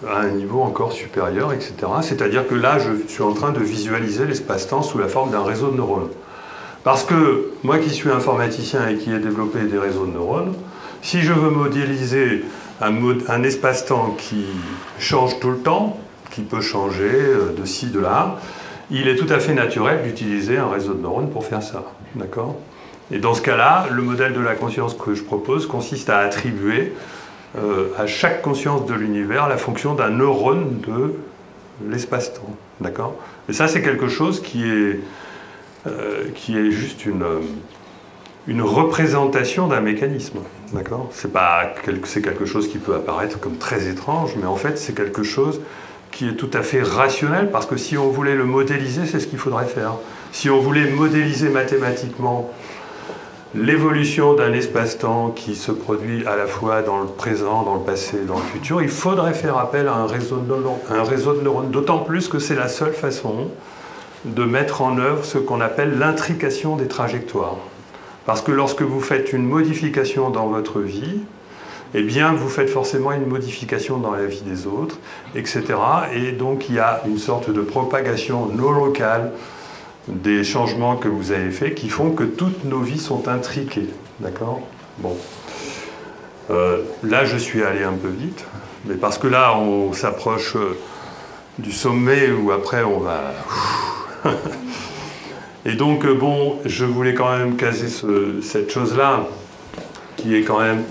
à un niveau encore supérieur, etc. C'est-à-dire que là, je suis en train de visualiser l'espace-temps sous la forme d'un réseau de neurones. Parce que moi qui suis informaticien et qui ai développé des réseaux de neurones, si je veux modéliser un espace-temps qui change tout le temps, qui peut changer de ci, de là, il est tout à fait naturel d'utiliser un réseau de neurones pour faire ça. D'accord ? Et dans ce cas-là, le modèle de la conscience que je propose consiste à attribuer à chaque conscience de l'univers la fonction d'un neurone de l'espace-temps. D'accord ? Et ça, c'est quelque chose qui est juste une représentation d'un mécanisme. D'accord ? C'est quelque chose qui peut apparaître comme très étrange, mais en fait, c'est quelque chose qui est tout à fait rationnel, parce que si on voulait le modéliser, c'est ce qu'il faudrait faire. Si on voulait modéliser mathématiquement l'évolution d'un espace-temps qui se produit à la fois dans le présent, dans le passé et dans le futur, il faudrait faire appel à un réseau de neurones, d'autant plus que c'est la seule façon de mettre en œuvre ce qu'on appelle l'intrication des trajectoires. Parce que lorsque vous faites une modification dans votre vie, eh bien, vous faites forcément une modification dans la vie des autres, etc. Et donc, il y a une sorte de propagation non locale des changements que vous avez faits qui font que toutes nos vies sont intriquées. D'accord ? Bon. Là, je suis allé un peu vite, mais parce que là, on s'approche du sommet où après, on va... Et donc, bon, je voulais quand même caser cette chose-là, qui est quand même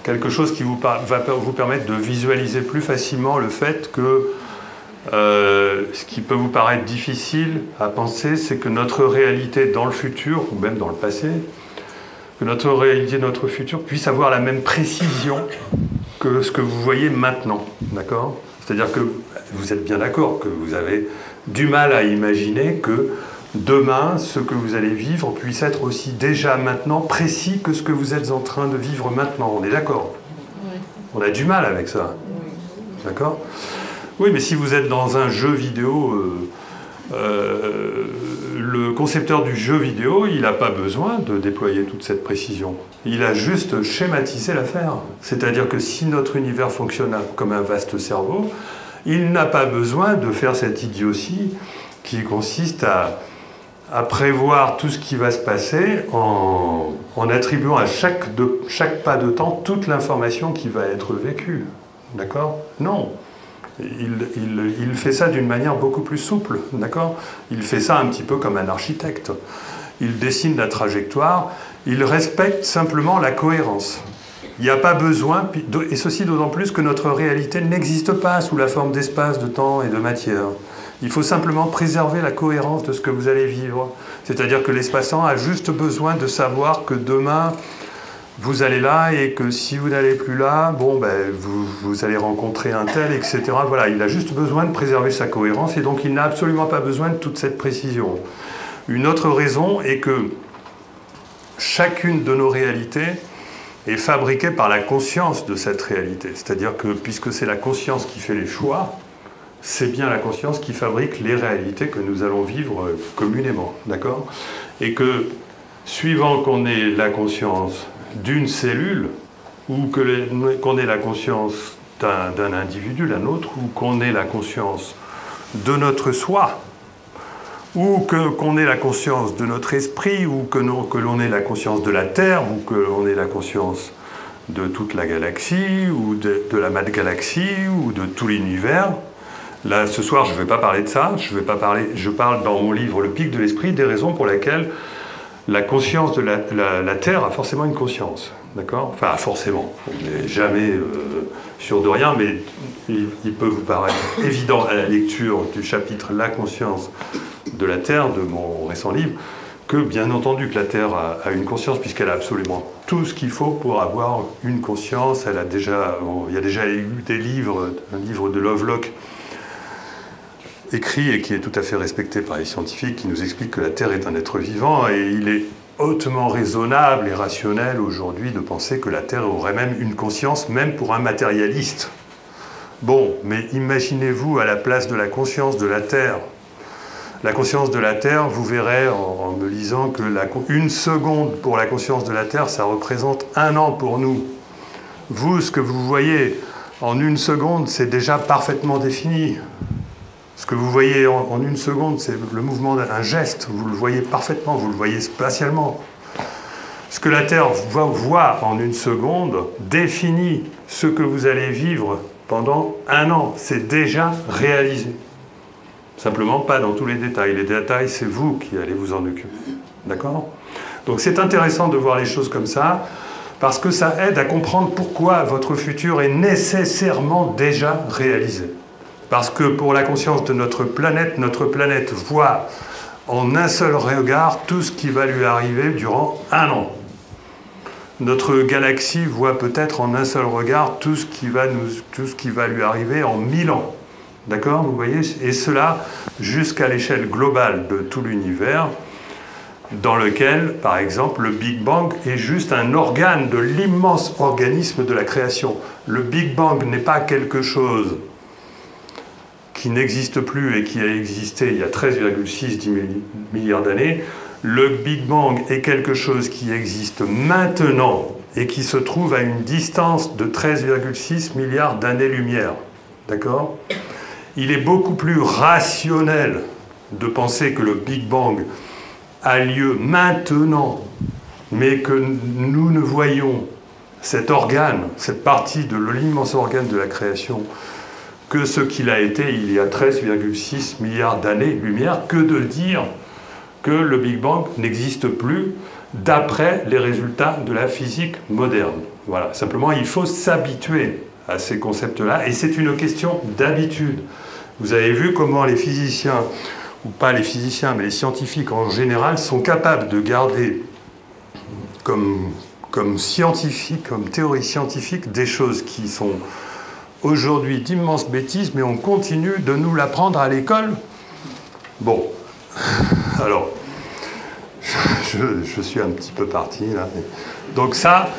quelque chose qui va vous permettre de visualiser plus facilement le fait que ce qui peut vous paraître difficile à penser, c'est que notre réalité dans le futur, ou même dans le passé, que notre réalité, notre futur puisse avoir la même précision que ce que vous voyez maintenant, d'accord? C'est-à-dire que vous êtes bien d'accord que vous avez du mal à imaginer que demain, ce que vous allez vivre puisse être aussi déjà maintenant précis que ce que vous êtes en train de vivre maintenant. On est d'accord? Oui. On a du mal avec ça. Oui. D'accord? Oui, mais si vous êtes dans un jeu vidéo, le concepteur du jeu vidéo, il n'a pas besoin de déployer toute cette précision. Il a juste schématisé l'affaire. C'est-à-dire que si notre univers fonctionne comme un vaste cerveau, il n'a pas besoin de faire cette idiotie qui consiste à prévoir tout ce qui va se passer en attribuant à chaque pas de temps toute l'information qui va être vécue. D'accord? Non. Il fait ça d'une manière beaucoup plus souple, d'accord? Il fait ça un petit peu comme un architecte. Il dessine la trajectoire, il respecte simplement la cohérence. Il n'y a pas besoin, et ceci d'autant plus que notre réalité n'existe pas sous la forme d'espace, de temps et de matière. Il faut simplement préserver la cohérence de ce que vous allez vivre. C'est-à-dire que l'espace-temps a juste besoin de savoir que demain, vous allez là et que si vous n'allez plus là, bon, ben, vous allez rencontrer un tel, etc. Voilà, il a juste besoin de préserver sa cohérence et donc il n'a absolument pas besoin de toute cette précision. Une autre raison est que chacune de nos réalités est fabriquée par la conscience de cette réalité. C'est-à-dire que puisque c'est la conscience qui fait les choix, c'est bien la conscience qui fabrique les réalités que nous allons vivre communément, d'accord? Et que, suivant qu'on ait la conscience d'une cellule, ou qu'on ait la conscience d'un individu, d'un autre, ou qu'on ait la conscience de notre soi, ou qu'on ait la conscience de notre esprit, ou que l'on ait la conscience de la Terre, ou que l'on ait la conscience de toute la galaxie, ou de la Mat-Galaxie, ou de tout l'univers. Là, ce soir, je ne vais pas parler de ça, je parle dans mon livre « Le pic de l'esprit » des raisons pour lesquelles la conscience de la Terre a forcément une conscience, d'accord? Enfin, forcément, on n'est jamais sûr de rien, mais il peut vous paraître évident à la lecture du chapitre « La conscience de la Terre » de mon récent livre, que bien entendu que la Terre a une conscience, puisqu'elle a absolument tout ce qu'il faut pour avoir une conscience. Il y a déjà eu des livres, un livre de Lovelock, écrit et qui est tout à fait respecté par les scientifiques, qui nous explique que la Terre est un être vivant et il est hautement raisonnable et rationnel aujourd'hui de penser que la Terre aurait même une conscience, même pour un matérialiste. Bon, mais imaginez-vous à la place de la conscience de la Terre. La conscience de la Terre, vous verrez en me lisant que une seconde pour la conscience de la Terre, ça représente 1 an pour nous. Vous, ce que vous voyez en 1 seconde, c'est déjà parfaitement défini. Ce que vous voyez en 1 seconde, c'est le mouvement d'un geste. Vous le voyez parfaitement, vous le voyez spatialement. Ce que la Terre voit en 1 seconde définit ce que vous allez vivre pendant 1 an. C'est déjà réalisé. Simplement pas dans tous les détails. Les détails, c'est vous qui allez vous en occuper. D'accord? Donc c'est intéressant de voir les choses comme ça, parce que ça aide à comprendre pourquoi votre futur est nécessairement déjà réalisé. Parce que pour la conscience de notre planète voit en un seul regard tout ce qui va lui arriver durant 1 an. Notre galaxie voit peut-être en un seul regard tout ce qui va lui arriver en 1000 ans. D'accord, vous voyez? Et cela jusqu'à l'échelle globale de tout l'univers, dans lequel, par exemple, le Big Bang est juste un organe de l'immense organisme de la création. Le Big Bang n'est pas quelque chose qui n'existe plus et qui a existé il y a 13,6 milliards d'années. Le Big Bang est quelque chose qui existe maintenant et qui se trouve à une distance de 13,6 milliards d'années-lumière. D'accord? Il est beaucoup plus rationnel de penser que le Big Bang a lieu maintenant, mais que nous ne voyons cet organe, cette partie de l'immense organe de la création, que ce qu'il a été il y a 13,6 milliards d'années-lumière, que de dire que le Big Bang n'existe plus d'après les résultats de la physique moderne. Voilà, simplement il faut s'habituer à ces concepts-là, et c'est une question d'habitude. Vous avez vu comment les physiciens, ou pas les physiciens, mais les scientifiques en général, sont capables de garder comme scientifique, comme théorie scientifique, des choses qui sont aujourd'hui d'immenses bêtises, mais on continue de nous l'apprendre à l'école. Bon, alors, je suis un petit peu parti là. Donc ça,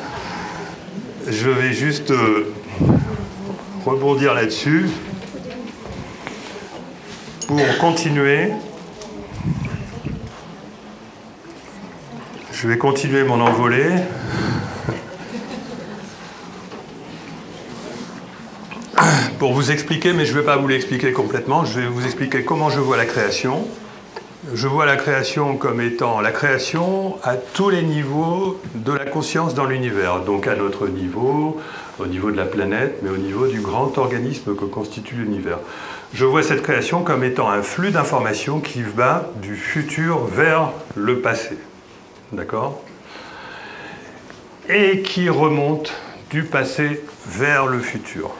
je vais juste rebondir là-dessus pour continuer. Je vais continuer mon envolée. Pour vous expliquer, mais je ne vais pas vous l'expliquer complètement, je vais vous expliquer comment je vois la création. Je vois la création comme étant la création à tous les niveaux de la conscience dans l'univers. Donc à notre niveau, au niveau de la planète, mais au niveau du grand organisme que constitue l'univers. Je vois cette création comme étant un flux d'informations qui va du futur vers le passé. D'accord ? Et qui remonte du passé vers le futur.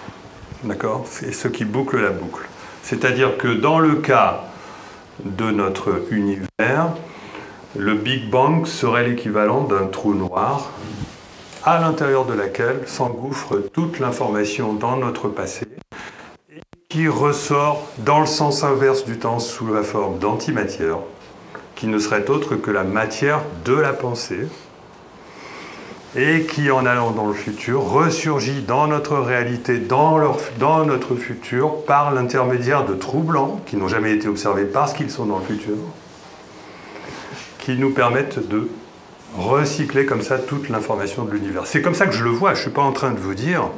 D'accord ? C'est ce qui boucle la boucle. C'est-à-dire que dans le cas de notre univers, le Big Bang serait l'équivalent d'un trou noir à l'intérieur de laquelle s'engouffre toute l'information dans notre passé et qui ressort dans le sens inverse du temps sous la forme d'antimatière, qui ne serait autre que la matière de la pensée, et qui, en allant dans le futur, ressurgit dans notre réalité, dans notre futur, par l'intermédiaire de trous blancs, qui n'ont jamais été observés parce qu'ils sont dans le futur, qui nous permettent de recycler comme ça toute l'information de l'univers. C'est comme ça que je le vois, je ne suis pas en train de vous dire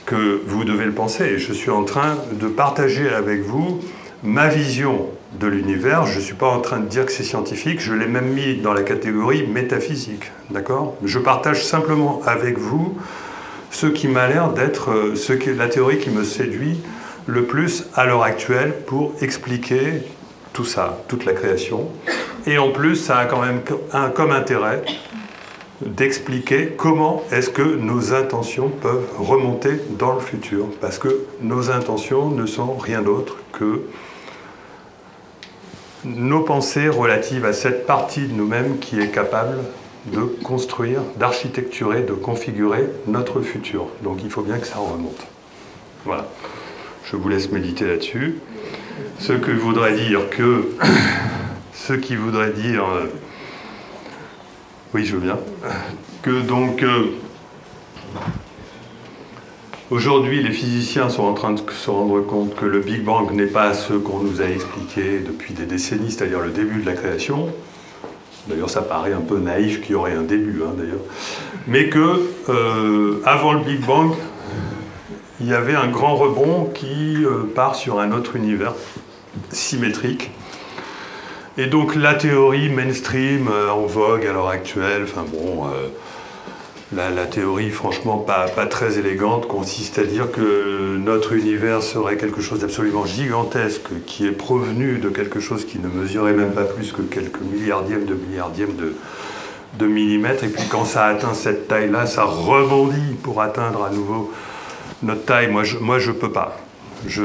que vous devez le penser, je suis en train de partager avec vous ma vision de l'univers. Je ne suis pas en train de dire que c'est scientifique, je l'ai même mis dans la catégorie métaphysique, d'accord ? Je partage simplement avec vous ce qui m'a l'air d'être la théorie qui me séduit le plus à l'heure actuelle pour expliquer tout ça, toute la création. Et en plus, ça a quand même comme intérêt d'expliquer comment est-ce que nos intentions peuvent remonter dans le futur. Parce que nos intentions ne sont rien d'autre que nos pensées relatives à cette partie de nous-mêmes qui est capable de construire, d'architecturer, de configurer notre futur. Donc il faut bien que ça remonte. Voilà. Je vous laisse méditer là-dessus. Ce qui voudrait dire oui, je veux bien. Que donc, aujourd'hui, les physiciens sont en train de se rendre compte que le Big Bang n'est pas ce qu'on nous a expliqué depuis des décennies, c'est-à-dire le début de la création. D'ailleurs, ça paraît un peu naïf qu'il y aurait un début, hein, d'ailleurs. Mais que, avant le Big Bang, il y avait un grand rebond qui part sur un autre univers symétrique. Et donc la théorie mainstream en vogue à l'heure actuelle, enfin bon, la théorie franchement pas très élégante consiste à dire que notre univers serait quelque chose d'absolument gigantesque qui est provenu de quelque chose qui ne mesurait même pas plus que quelques milliardièmes de millimètres, et puis quand ça atteint cette taille-là, ça rebondit pour atteindre à nouveau notre taille. Moi je peux pas. Je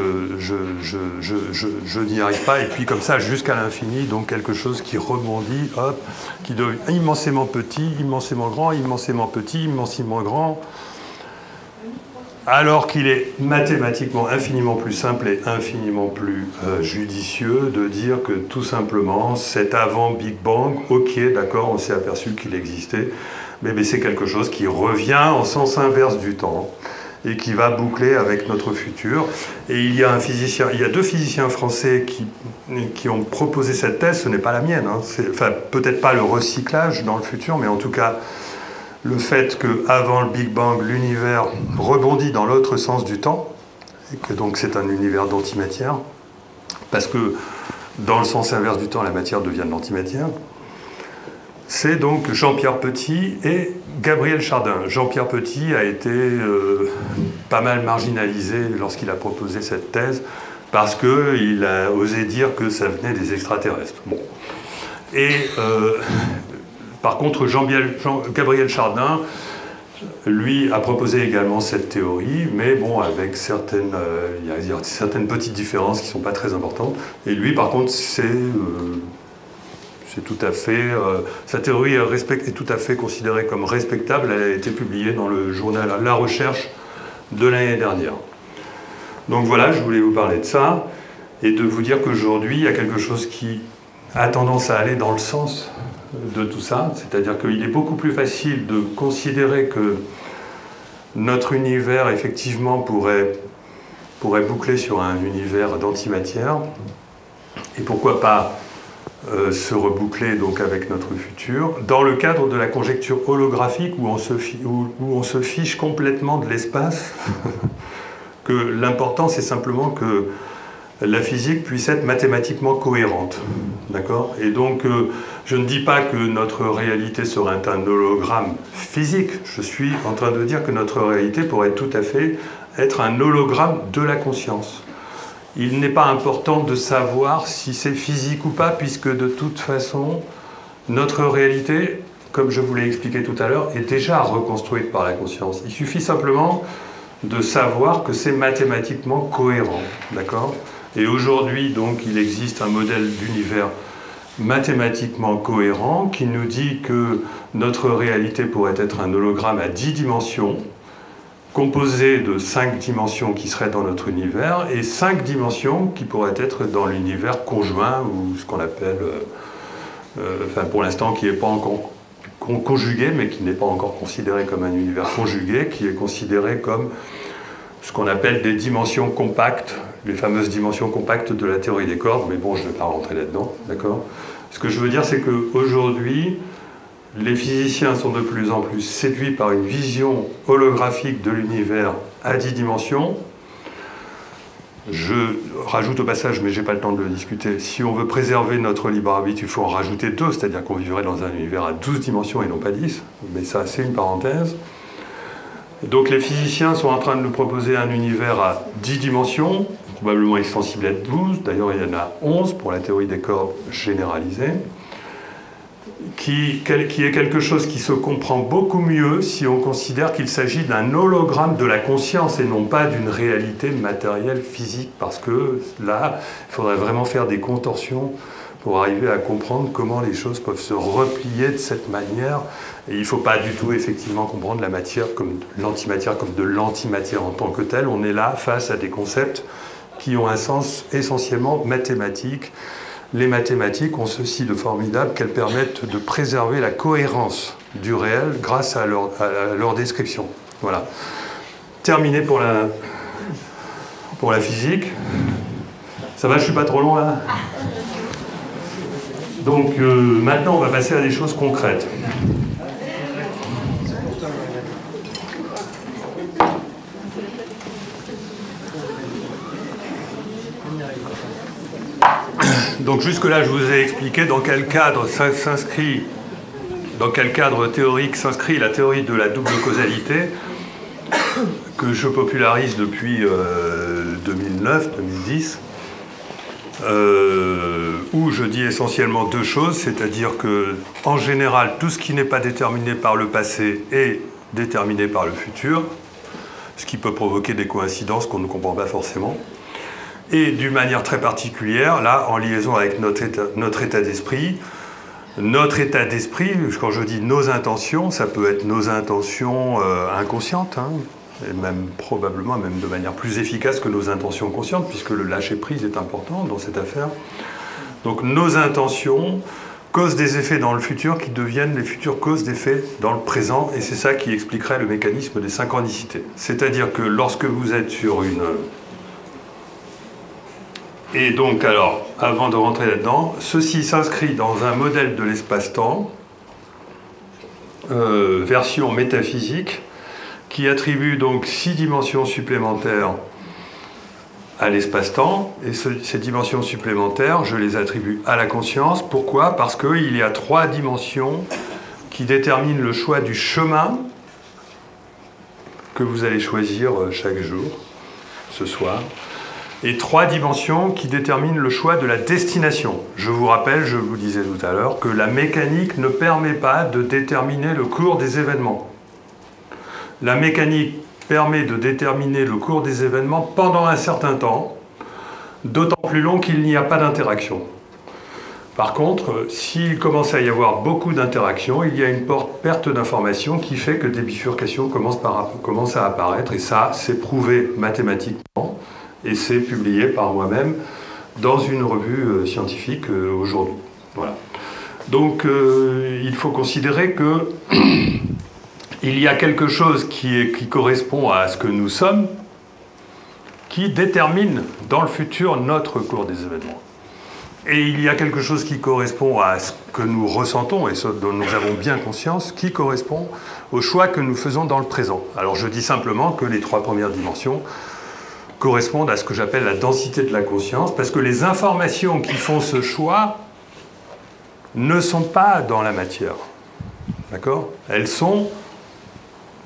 n'y arrive pas, et puis comme ça jusqu'à l'infini, donc quelque chose qui rebondit, hop, qui devient immensément petit, immensément grand, immensément petit, immensément grand, alors qu'il est mathématiquement infiniment plus simple et infiniment plus judicieux de dire que tout simplement, cet avant Big Bang, ok, d'accord, on s'est aperçu qu'il existait, mais c'est quelque chose qui revient en sens inverse du temps, et qui va boucler avec notre futur. Et il y a deux physiciens français qui ont proposé cette thèse, ce n'est pas la mienne, hein. Enfin, peut-être pas le recyclage dans le futur, mais en tout cas, le fait qu'avant le Big Bang, l'univers rebondit dans l'autre sens du temps, et que donc c'est un univers d'antimatière, parce que dans le sens inverse du temps, la matière devient de l'antimatière. C'est donc Jean-Pierre Petit et Gabriel Chardin. Jean-Pierre Petit a été pas mal marginalisé lorsqu'il a proposé cette thèse, parce qu'il a osé dire que ça venait des extraterrestres. Bon. Et par contre, Gabriel Chardin, lui, a proposé également cette théorie, mais bon, avec certaines petites différences qui ne sont pas très importantes. Et lui, par contre, c'est tout à fait, sa théorie est tout à fait considérée comme respectable. Elle a été publiée dans le journal La Recherche de l'année dernière. Donc voilà, je voulais vous parler de ça et de vous dire qu'aujourd'hui, il y a quelque chose qui a tendance à aller dans le sens de tout ça, c'est-à-dire qu'il est beaucoup plus facile de considérer que notre univers, effectivement, pourrait boucler sur un univers d'antimatière, et pourquoi pas se reboucler donc avec notre futur, dans le cadre de la conjecture holographique où on se fiche complètement de l'espace, que l'important c'est simplement que la physique puisse être mathématiquement cohérente. D'accord ? Et donc, je ne dis pas que notre réalité serait un hologramme physique, je suis en train de dire que notre réalité pourrait tout à fait être un hologramme de la conscience. Il n'est pas important de savoir si c'est physique ou pas, puisque de toute façon, notre réalité, comme je vous l'ai expliqué tout à l'heure, est déjà reconstruite par la conscience. Il suffit simplement de savoir que c'est mathématiquement cohérent. D'accord ? Et aujourd'hui, donc, il existe un modèle d'univers mathématiquement cohérent qui nous dit que notre réalité pourrait être un hologramme à 10 dimensions, composé de 5 dimensions qui seraient dans notre univers et 5 dimensions qui pourraient être dans l'univers conjoint ou ce qu'on appelle, enfin pour l'instant qui n'est pas encore conjugué, mais qui n'est pas encore considéré comme un univers conjugué, qui est considéré comme ce qu'on appelle des dimensions compactes, les fameuses dimensions compactes de la théorie des cordes, mais bon, je ne vais pas rentrer là-dedans, d'accord ? Ce que je veux dire, c'est qu'aujourd'hui, les physiciens sont de plus en plus séduits par une vision holographique de l'univers à 10 dimensions. Je rajoute au passage, mais je n'ai pas le temps de le discuter, si on veut préserver notre libre arbitre, il faut en rajouter 2, c'est-à-dire qu'on vivrait dans un univers à 12 dimensions et non pas 10, mais ça, c'est une parenthèse. Donc les physiciens sont en train de nous proposer un univers à 10 dimensions, probablement extensible à 12, d'ailleurs il y en a 11 pour la théorie des cordes généralisée, qui est quelque chose qui se comprend beaucoup mieux si on considère qu'il s'agit d'un hologramme de la conscience et non pas d'une réalité matérielle physique, parce que là, il faudrait vraiment faire des contorsions pour arriver à comprendre comment les choses peuvent se replier de cette manière. Et il ne faut pas du tout effectivement comprendre la matière comme l'antimatière comme de l'antimatière en tant que telle. On est là face à des concepts qui ont un sens essentiellement mathématique. Les mathématiques ont ceci de formidable qu'elles permettent de préserver la cohérence du réel grâce à leur description. Voilà. Terminé pour la physique. Ça va, je ne suis pas trop long là ? Donc maintenant, on va passer à des choses concrètes. Donc jusque-là, je vous ai expliqué dans quel cadre théorique s'inscrit la théorie de la double causalité que je popularise depuis 2009-2010, où je dis essentiellement 2 choses, c'est-à-dire que en général, tout ce qui n'est pas déterminé par le passé est déterminé par le futur, ce qui peut provoquer des coïncidences qu'on ne comprend pas forcément. Et d'une manière très particulière, là, en liaison avec notre état d'esprit, quand je dis nos intentions, ça peut être nos intentions inconscientes, hein, et même probablement même de manière plus efficace que nos intentions conscientes, puisque le lâcher-prise est important dans cette affaire. Donc nos intentions causent des effets dans le futur qui deviennent les futures causes d'effets dans le présent, et c'est ça qui expliquerait le mécanisme des synchronicités. C'est-à-dire que lorsque vous êtes sur une... Et donc, alors, avant de rentrer là-dedans, ceci s'inscrit dans un modèle de l'espace-temps, version métaphysique, qui attribue donc 6 dimensions supplémentaires à l'espace-temps. Et ces dimensions supplémentaires, je les attribue à la conscience. Pourquoi ? Parce qu'il y a 3 dimensions qui déterminent le choix du chemin que vous allez choisir chaque jour, ce soir. Et 3 dimensions qui déterminent le choix de la destination. Je vous rappelle, je vous disais tout à l'heure, que la mécanique ne permet pas de déterminer le cours des événements. La mécanique permet de déterminer le cours des événements pendant un certain temps, d'autant plus long qu'il n'y a pas d'interaction. Par contre, s'il commence à y avoir beaucoup d'interactions, il y a une perte d'information qui fait que des bifurcations commencent à apparaître, et ça, c'est prouvé mathématiquement, et c'est publié par moi-même dans une revue scientifique aujourd'hui. Voilà. Donc, il faut considérer que il y a quelque chose qui correspond à ce que nous sommes, qui détermine dans le futur notre cours des événements. Et il y a quelque chose qui correspond à ce que nous ressentons et ce dont nous avons bien conscience, qui correspond au choix que nous faisons dans le présent. Alors je dis simplement que les 3 premières dimensions correspondent à ce que j'appelle la densité de la conscience, parce que les informations qui font ce choix ne sont pas dans la matière. D'accord ? Elles sont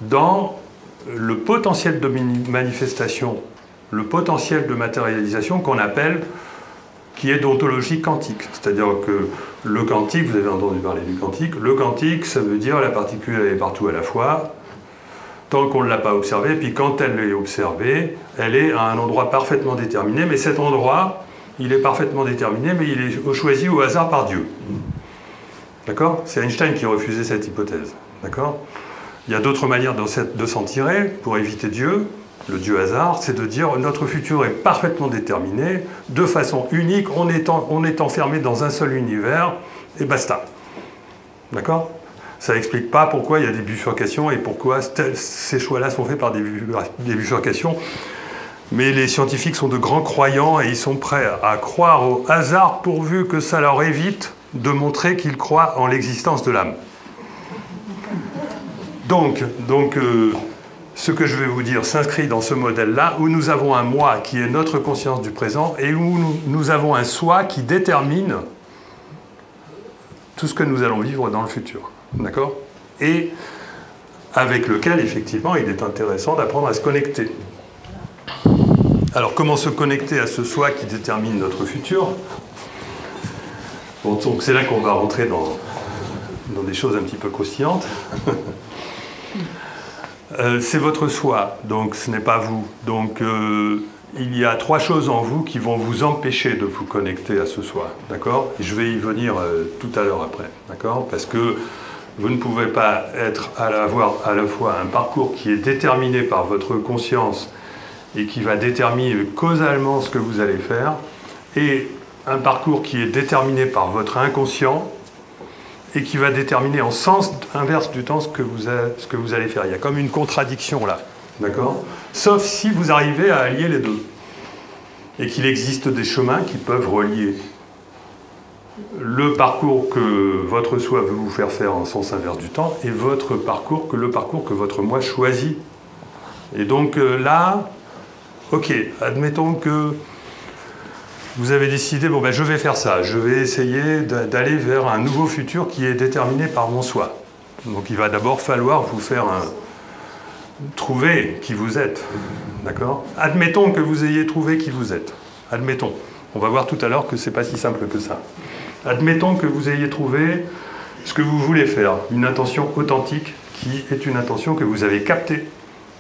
dans le potentiel de manifestation, le potentiel de matérialisation qu'on appelle, qui est d'ontologie quantique. C'est-à-dire que le quantique, vous avez entendu parler du quantique, le quantique, ça veut dire la particule elle est partout à la fois, tant qu'on ne l'a pas observée, puis quand elle est observée, elle est à un endroit parfaitement déterminé, mais cet endroit, il est parfaitement déterminé, mais il est choisi au hasard par Dieu. D'accord ? C'est Einstein qui refusait cette hypothèse. D'accord ? Il y a d'autres manières de s'en tirer pour éviter Dieu. Le Dieu hasard, c'est de dire notre futur est parfaitement déterminé, de façon unique, on est enfermé dans un seul univers, et basta. D'accord ? Ça n'explique pas pourquoi il y a des bifurcations et pourquoi ces choix-là sont faits par des bifurcations. Mais les scientifiques sont de grands croyants et ils sont prêts à croire au hasard pourvu que ça leur évite de montrer qu'ils croient en l'existence de l'âme. Donc ce que je vais vous dire s'inscrit dans ce modèle-là, où nous avons un moi qui est notre conscience du présent et où nous avons un soi qui détermine tout ce que nous allons vivre dans le futur. D'accord ? Et avec lequel, effectivement, il est intéressant d'apprendre à se connecter. Alors, comment se connecter à ce soi qui détermine notre futur ? Bon, donc c'est là qu'on va rentrer dans des choses un petit peu croustillantes. C'est votre soi, donc ce n'est pas vous. Donc il y a 3 choses en vous qui vont vous empêcher de vous connecter à ce soi, d'accord ? Et je vais y venir tout à l'heure après, d'accord ? Parce que vous ne pouvez pas avoir à la fois un parcours qui est déterminé par votre conscience et qui va déterminer causalement ce que vous allez faire, et un parcours qui est déterminé par votre inconscient et qui va déterminer en sens inverse du temps ce que vous allez faire. Il y a comme une contradiction là, d'accord ? Sauf si vous arrivez à allier les deux. Et qu'il existe des chemins qui peuvent relier le parcours que votre soi veut vous faire faire en sens inverse du temps et votre parcours, le parcours que votre moi choisit. Et donc là, ok, admettons que vous avez décidé, bon ben je vais faire ça, je vais essayer d'aller vers un nouveau futur qui est déterminé par mon soi. Donc il va d'abord falloir vous faire trouver qui vous êtes, d'accord ? Admettons que vous ayez trouvé qui vous êtes, admettons. On va voir tout à l'heure que c'est pas si simple que ça. Admettons que vous ayez trouvé ce que vous voulez faire, une intention authentique qui est une intention que vous avez captée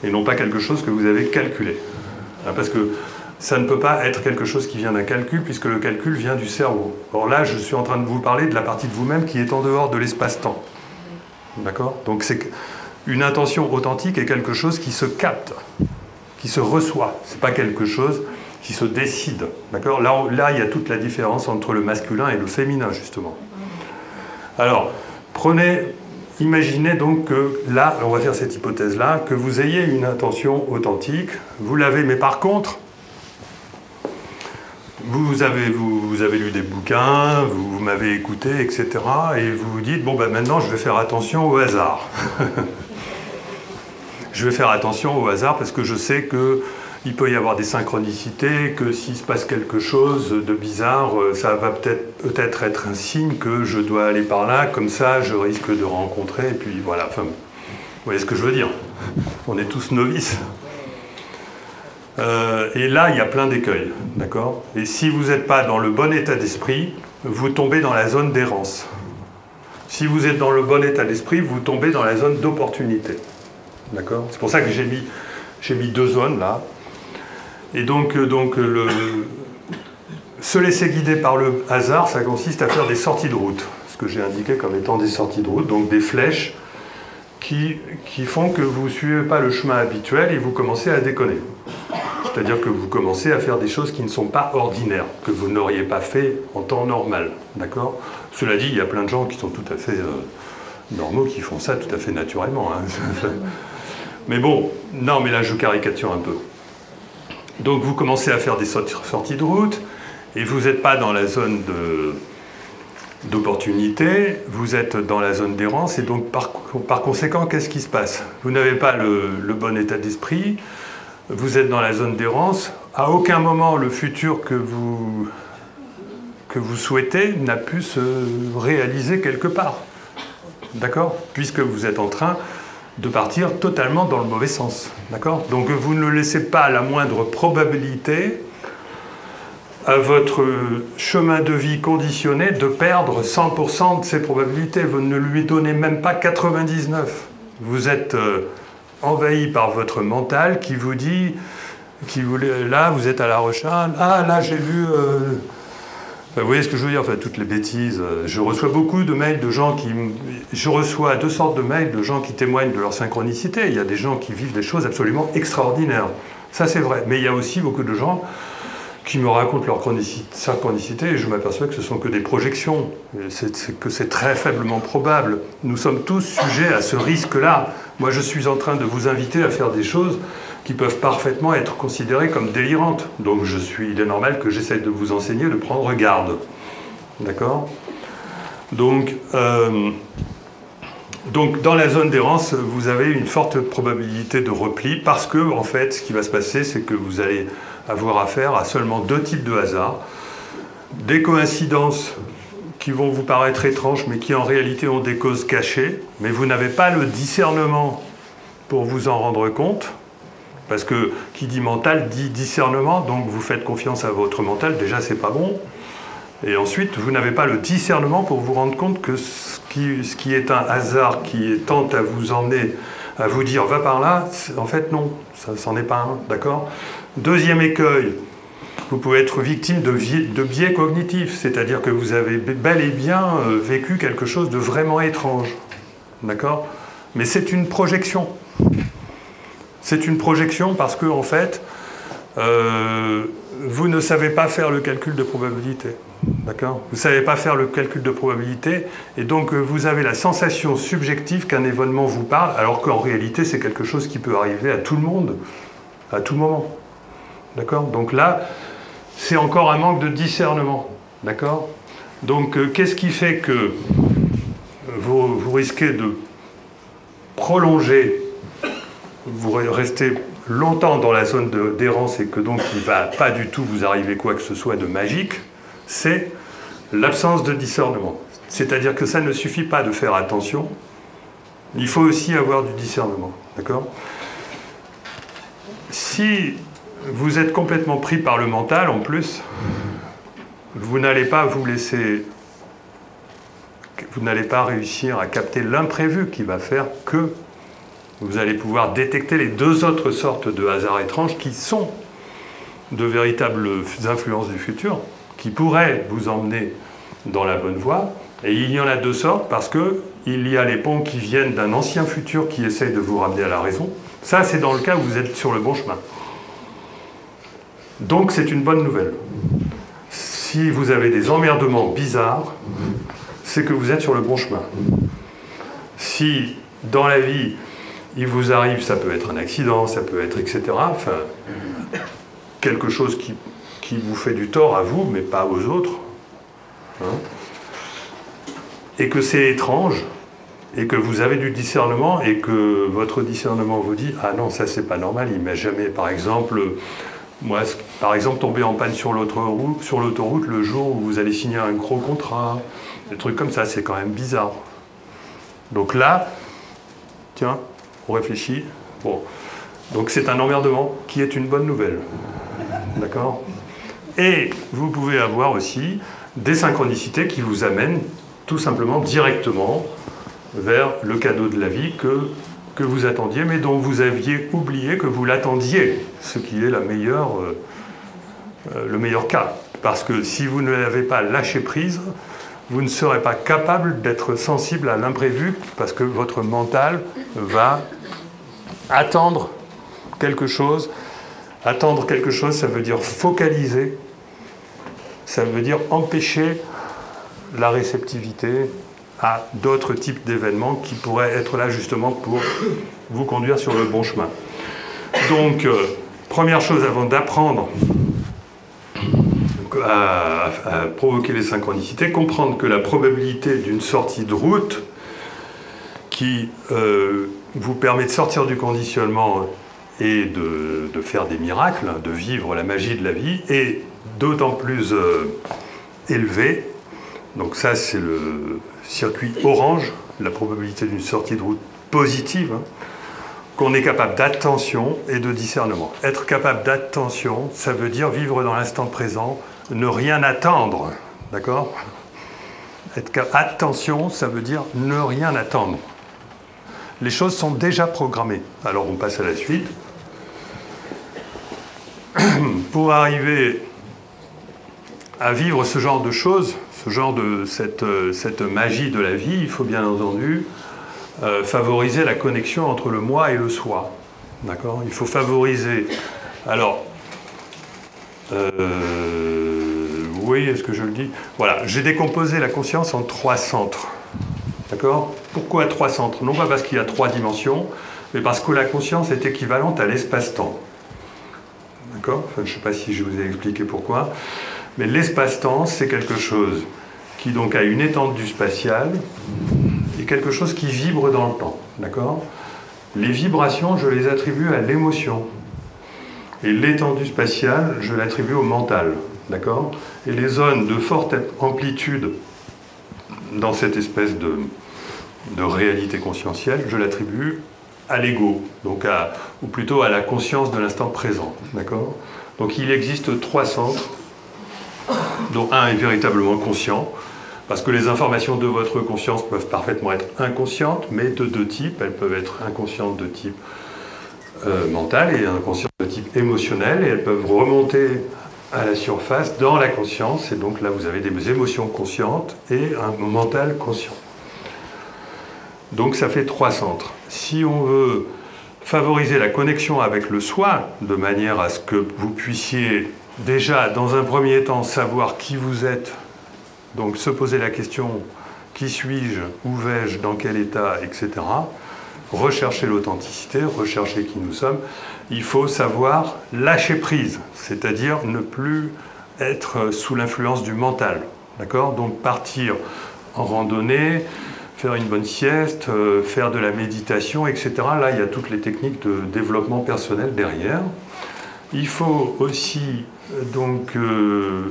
et non pas quelque chose que vous avez calculé. Parce que ça ne peut pas être quelque chose qui vient d'un calcul, puisque le calcul vient du cerveau. Or là, je suis en train de vous parler de la partie de vous-même qui est en dehors de l'espace-temps. D'accord ? Donc c'est une intention authentique est quelque chose qui se capte, qui se reçoit. Ce n'est pas quelque chose qui se décide. D'accord ? Là, il y a toute la différence entre le masculin et le féminin, justement. Alors, imaginez donc que là, on va faire cette hypothèse-là, que vous ayez une intention authentique, vous l'avez, mais par contre, vous avez lu des bouquins, vous m'avez écouté, etc. Et vous vous dites, bon, ben maintenant, je vais faire attention au hasard. Je vais faire attention au hasard parce que je sais qu'il peut y avoir des synchronicités, que s'il se passe quelque chose de bizarre, ça va peut-être être un signe que je dois aller par là, comme ça, je risque de rencontrer, et puis voilà. Enfin, vous voyez ce que je veux dire ? On est tous novices. Et là, il y a plein d'écueils, d'accord ? Et si vous n'êtes pas dans le bon état d'esprit, vous tombez dans la zone d'errance. Si vous êtes dans le bon état d'esprit, vous tombez dans la zone d'opportunité, d'accord ? C'est pour ça que j'ai mis 2 zones là. Et donc Se laisser guider par le hasard, ça consiste à faire des sorties de route, ce que j'ai indiqué comme étant des sorties de route, donc des flèches qui font que vous ne suivez pas le chemin habituel et vous commencez à déconner. C'est-à-dire que vous commencez à faire des choses qui ne sont pas ordinaires, que vous n'auriez pas fait en temps normal. D'accord ? Cela dit, il y a plein de gens qui sont tout à fait normaux, qui font ça tout à fait naturellement. Hein. Mais bon, non, mais là je caricature un peu. Donc vous commencez à faire des sorties de route, et vous n'êtes pas dans la zone d'opportunité, vous êtes dans la zone d'errance, et donc par conséquent, qu'est-ce qui se passe? Vous n'avez pas le bon état d'esprit, vous êtes dans la zone d'errance, à aucun moment le futur que vous souhaitez n'a pu se réaliser quelque part. D'accord? Puisque vous êtes en train de partir totalement dans le mauvais sens. D'accord? Donc vous ne laissez pas la moindre probabilité à votre chemin de vie conditionné de perdre 100% de ses probabilités. Vous ne lui donnez même pas 99. Vous êtes envahi par votre mental qui vous dit, là vous êtes à la recherche, ah là j'ai vu... Vous voyez ce que je veux dire, enfin, toutes les bêtises. Je reçois beaucoup de mails de gens qui... Je reçois 2 sortes de mails de gens qui témoignent de leur synchronicité. Il y a des gens qui vivent des choses absolument extraordinaires. Ça, c'est vrai. Mais il y a aussi beaucoup de gens qui me racontent leur synchronicité et je m'aperçois que ce ne sont que des projections. Que c'est très faiblement probable. Nous sommes tous sujets à ce risque-là. Moi, je suis en train de vous inviter à faire des choses qui peuvent parfaitement être considérées comme délirantes. Donc il est normal que j'essaye de vous enseigner de prendre garde. D'accord ? Donc, dans la zone d'errance, vous avez une forte probabilité de repli parce que, en fait, ce qui va se passer, c'est que vous allez avoir affaire à seulement 2 types de hasards. Des coïncidences qui vont vous paraître étranges, mais qui en réalité ont des causes cachées, mais vous n'avez pas le discernement pour vous en rendre compte. Parce que qui dit mental dit discernement, donc vous faites confiance à votre mental, déjà c'est pas bon. Et ensuite, vous n'avez pas le discernement pour vous rendre compte que ce qui est un hasard, qui tente à vous emmener, à vous dire va par là, en fait non, ça n'en est pas un, d'accord ? Deuxième écueil, vous pouvez être victime de biais cognitifs, c'est-à-dire que vous avez bel et bien vécu quelque chose de vraiment étrange, d'accord ? Mais c'est une projection. C'est une projection parce que, en fait, vous ne savez pas faire le calcul de probabilité. D'accord ? Vous ne savez pas faire le calcul de probabilité, et donc vous avez la sensation subjective qu'un événement vous parle, alors qu'en réalité, c'est quelque chose qui peut arriver à tout le monde, à tout moment. D'accord ? Donc là, c'est encore un manque de discernement. D'accord ? Donc, qu'est-ce qui fait que vous risquez de prolonger, vous restez longtemps dans la zone d'errance et que donc il ne va pas du tout vous arriver quoi que ce soit de magique, c'est l'absence de discernement. C'est-à-dire que ça ne suffit pas de faire attention, il faut aussi avoir du discernement. D'accord ? Si vous êtes complètement pris par le mental, en plus, vous n'allez pas vous laisser... Vous n'allez pas réussir à capter l'imprévu qui va faire que vous allez pouvoir détecter les 2 autres sortes de hasards étranges qui sont de véritables influences du futur, qui pourraient vous emmener dans la bonne voie. Et il y en a 2 sortes parce qu'il y a les ponts qui viennent d'un ancien futur qui essayent de vous ramener à la raison. Ça, c'est dans le cas où vous êtes sur le bon chemin. Donc, c'est une bonne nouvelle. Si vous avez des emmerdements bizarres, c'est que vous êtes sur le bon chemin. Si, dans la vie, il vous arrive, ça peut être un accident, ça peut être etc. Enfin, quelque chose qui vous fait du tort à vous, mais pas aux autres. Hein, et que c'est étrange, et que vous avez du discernement, et que votre discernement vous dit « Ah non, ça c'est pas normal, il m'a jamais, par exemple, moi, par exemple, tomber en panne sur l'autoroute le jour où vous allez signer un gros contrat, des trucs comme ça, c'est quand même bizarre. » Donc là, tiens, on réfléchit. Bon. Donc c'est un emmerdement qui est une bonne nouvelle. D'accord ? Et vous pouvez avoir aussi des synchronicités qui vous amènent tout simplement directement vers le cadeau de la vie que vous attendiez, mais dont vous aviez oublié que vous l'attendiez, ce qui est la meilleure le meilleur cas. Parce que si vous ne l'avez pas lâché prise, vous ne serez pas capable d'être sensible à l'imprévu, parce que votre mental va attendre quelque chose. Attendre quelque chose, ça veut dire focaliser, ça veut dire empêcher la réceptivité à d'autres types d'événements qui pourraient être là justement pour vous conduire sur le bon chemin. Donc, première chose avant d'apprendre à provoquer les synchronicités, comprendre que la probabilité d'une sortie de route qui vous permet de sortir du conditionnement et de faire des miracles, de vivre la magie de la vie, est d'autant plus élevée. Donc ça, c'est le circuit orange, la probabilité d'une sortie de route positive, hein, qu'on est capable d'attention et de discernement. Être capable d'attention, ça veut dire vivre dans l'instant présent, ne rien attendre, d'accord ? Attention, ça veut dire ne rien attendre. Les choses sont déjà programmées. Alors on passe à la suite. Pour arriver à vivre ce genre de choses, cette magie de la vie, il faut bien entendu favoriser la connexion entre le moi et le soi. D'accord ? Il faut favoriser... Alors, oui, est-ce que je le dis ? Voilà, j'ai décomposé la conscience en 3 centres. D'accord ? Pourquoi 3 centres ? Non pas parce qu'il y a 3 dimensions, mais parce que la conscience est équivalente à l'espace-temps. D'accord ? Enfin, je ne sais pas si je vous ai expliqué pourquoi. Mais l'espace-temps, c'est quelque chose qui donc a une étendue spatiale et quelque chose qui vibre dans le temps. D'accord ? Les vibrations, je les attribue à l'émotion. Et l'étendue spatiale, je l'attribue au mental. D'accord ? Et les zones de forte amplitude dans cette espèce de réalité conscientielle, je l'attribue à l'ego, donc ou plutôt à la conscience de l'instant présent. D'accord ? Donc il existe 3 centres, dont un est véritablement conscient, parce que les informations de votre conscience peuvent parfaitement être inconscientes, mais de 2 types. Elles peuvent être inconscientes de type mental et inconscientes de type émotionnel, et elles peuvent remonter à la surface dans la conscience, et donc là vous avez des émotions conscientes et un mental conscient. Donc ça fait 3 centres. Si on veut favoriser la connexion avec le soi, de manière à ce que vous puissiez déjà, dans un premier temps, savoir qui vous êtes, donc se poser la question « qui suis-je ? Où vais-je ? Dans quel état ? » etc. Rechercher l'authenticité, rechercher qui nous sommes. Il faut savoir lâcher prise, c'est-à-dire ne plus être sous l'influence du mental. D'accord ? Donc partir en randonnée, faire une bonne sieste, faire de la méditation, etc. Là, il y a toutes les techniques de développement personnel derrière. Il faut aussi donc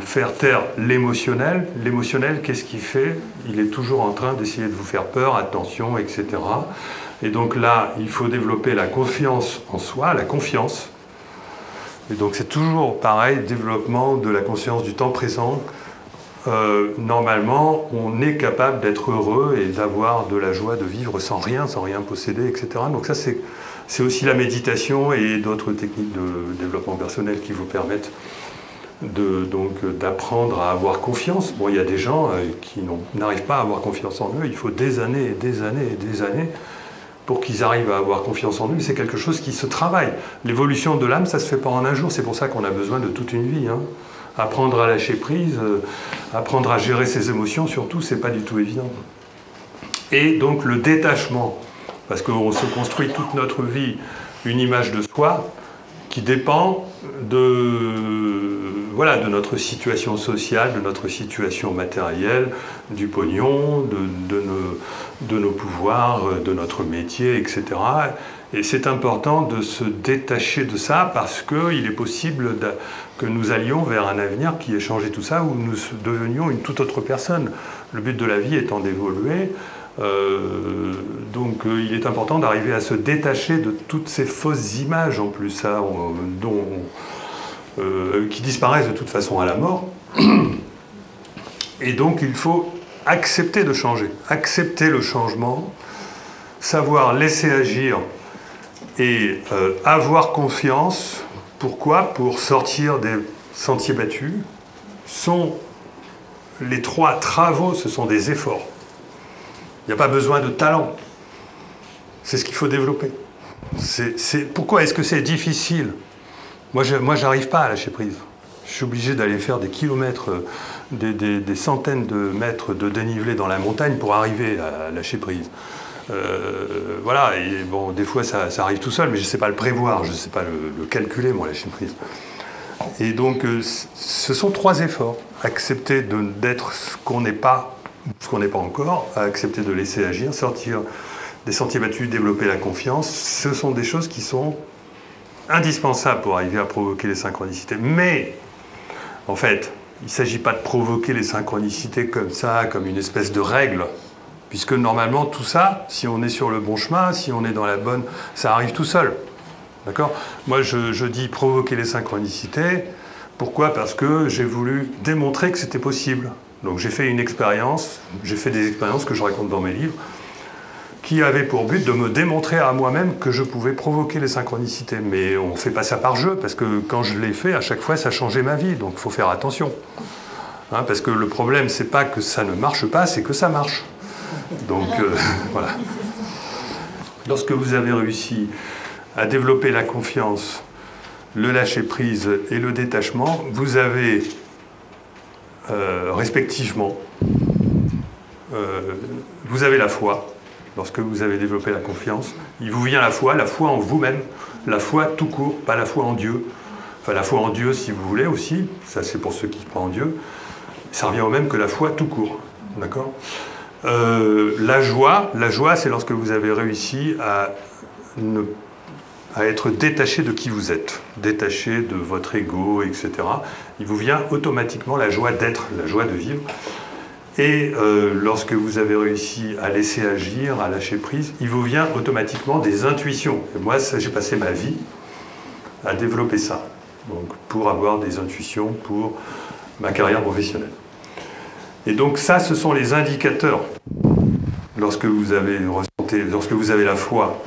faire taire l'émotionnel. L'émotionnel, qu'est-ce qu'il fait ? Il est toujours en train d'essayer de vous faire peur, attention, etc. Et donc là, il faut développer la confiance en soi, la confiance. Et donc c'est toujours pareil, développement de la conscience du temps présent. Normalement, on est capable d'être heureux et d'avoir de la joie de vivre sans rien posséder, etc. Donc ça, c'est aussi la méditation et d'autres techniques de développement personnel qui vous permettent d'apprendre à avoir confiance. Bon, il y a des gens qui n'arrivent pas à avoir confiance en eux. Il faut des années et des années et des années pour qu'ils arrivent à avoir confiance en eux. C'est quelque chose qui se travaille. L'évolution de l'âme, ça ne se fait pas en un jour. C'est pour ça qu'on a besoin de toute une vie. Hein. Apprendre à lâcher prise, apprendre à gérer ses émotions, surtout, c'est pas du tout évident. Et donc le détachement, parce qu'on se construit toute notre vie une image de soi qui dépend de notre situation sociale, de notre situation matérielle, du pognon, de nos pouvoirs, de notre métier, etc. Et c'est important de se détacher de ça parce qu'il est possible que nous allions vers un avenir qui ait changé tout ça, où nous devenions une toute autre personne. Le but de la vie étant d'évoluer, donc il est important d'arriver à se détacher de toutes ces fausses images en plus, qui disparaissent de toute façon à la mort. Et donc il faut accepter de changer, accepter le changement, savoir laisser agir et avoir confiance. Pourquoi ? Pour sortir des sentiers battus sont les 3 travaux, ce sont des efforts. Il n'y a pas besoin de talent. C'est ce qu'il faut développer. Pourquoi est-ce que c'est difficile? Moi, j'arrive pas à lâcher prise. Je suis obligé d'aller faire des kilomètres, des centaines de mètres de dénivelé dans la montagne pour arriver à lâcher prise. Voilà, et bon, des fois ça arrive tout seul, mais je ne sais pas le prévoir, je ne sais pas le calculer, moi, lâcher prise. Et donc, ce sont 3 efforts. Accepter d'être ce qu'on n'est pas encore, accepter de laisser agir, sortir des sentiers battus, développer la confiance. Ce sont des choses qui sont indispensables pour arriver à provoquer les synchronicités. Mais, en fait, il ne s'agit pas de provoquer les synchronicités comme ça, comme une espèce de règle. Puisque normalement, tout ça, si on est sur le bon chemin, si on est dans la bonne, ça arrive tout seul. D'accord? Moi, je dis provoquer les synchronicités. Pourquoi? Parce que j'ai voulu démontrer que c'était possible. Donc j'ai fait une expérience, j'ai fait des expériences que je raconte dans mes livres, qui avaient pour but de me démontrer à moi-même que je pouvais provoquer les synchronicités. Mais on ne fait pas ça par jeu, parce que quand je l'ai fait, à chaque fois, ça changeait ma vie. Donc il faut faire attention. Hein, parce que le problème, c'est pas que ça ne marche pas, c'est que ça marche. Donc voilà. Lorsque vous avez réussi à développer la confiance, le lâcher-prise et le détachement, vous avez respectivement, vous avez la foi. Lorsque vous avez développé la confiance, il vous vient la foi en vous-même, la foi tout court, pas la foi en Dieu. Enfin, la foi en Dieu, si vous voulez aussi, ça c'est pour ceux qui croient en Dieu. Ça revient au même que la foi tout court, d'accord ? La joie, c'est lorsque vous avez réussi à être détaché de qui vous êtes, détaché de votre ego, etc. Il vous vient automatiquement la joie d'être, la joie de vivre. Et lorsque vous avez réussi à laisser agir, à lâcher prise, il vous vient automatiquement des intuitions. Et moi, j'ai passé ma vie à développer ça, donc pour avoir des intuitions pour ma carrière professionnelle. Et donc ça, ce sont les indicateurs. Lorsque vous avez la foi,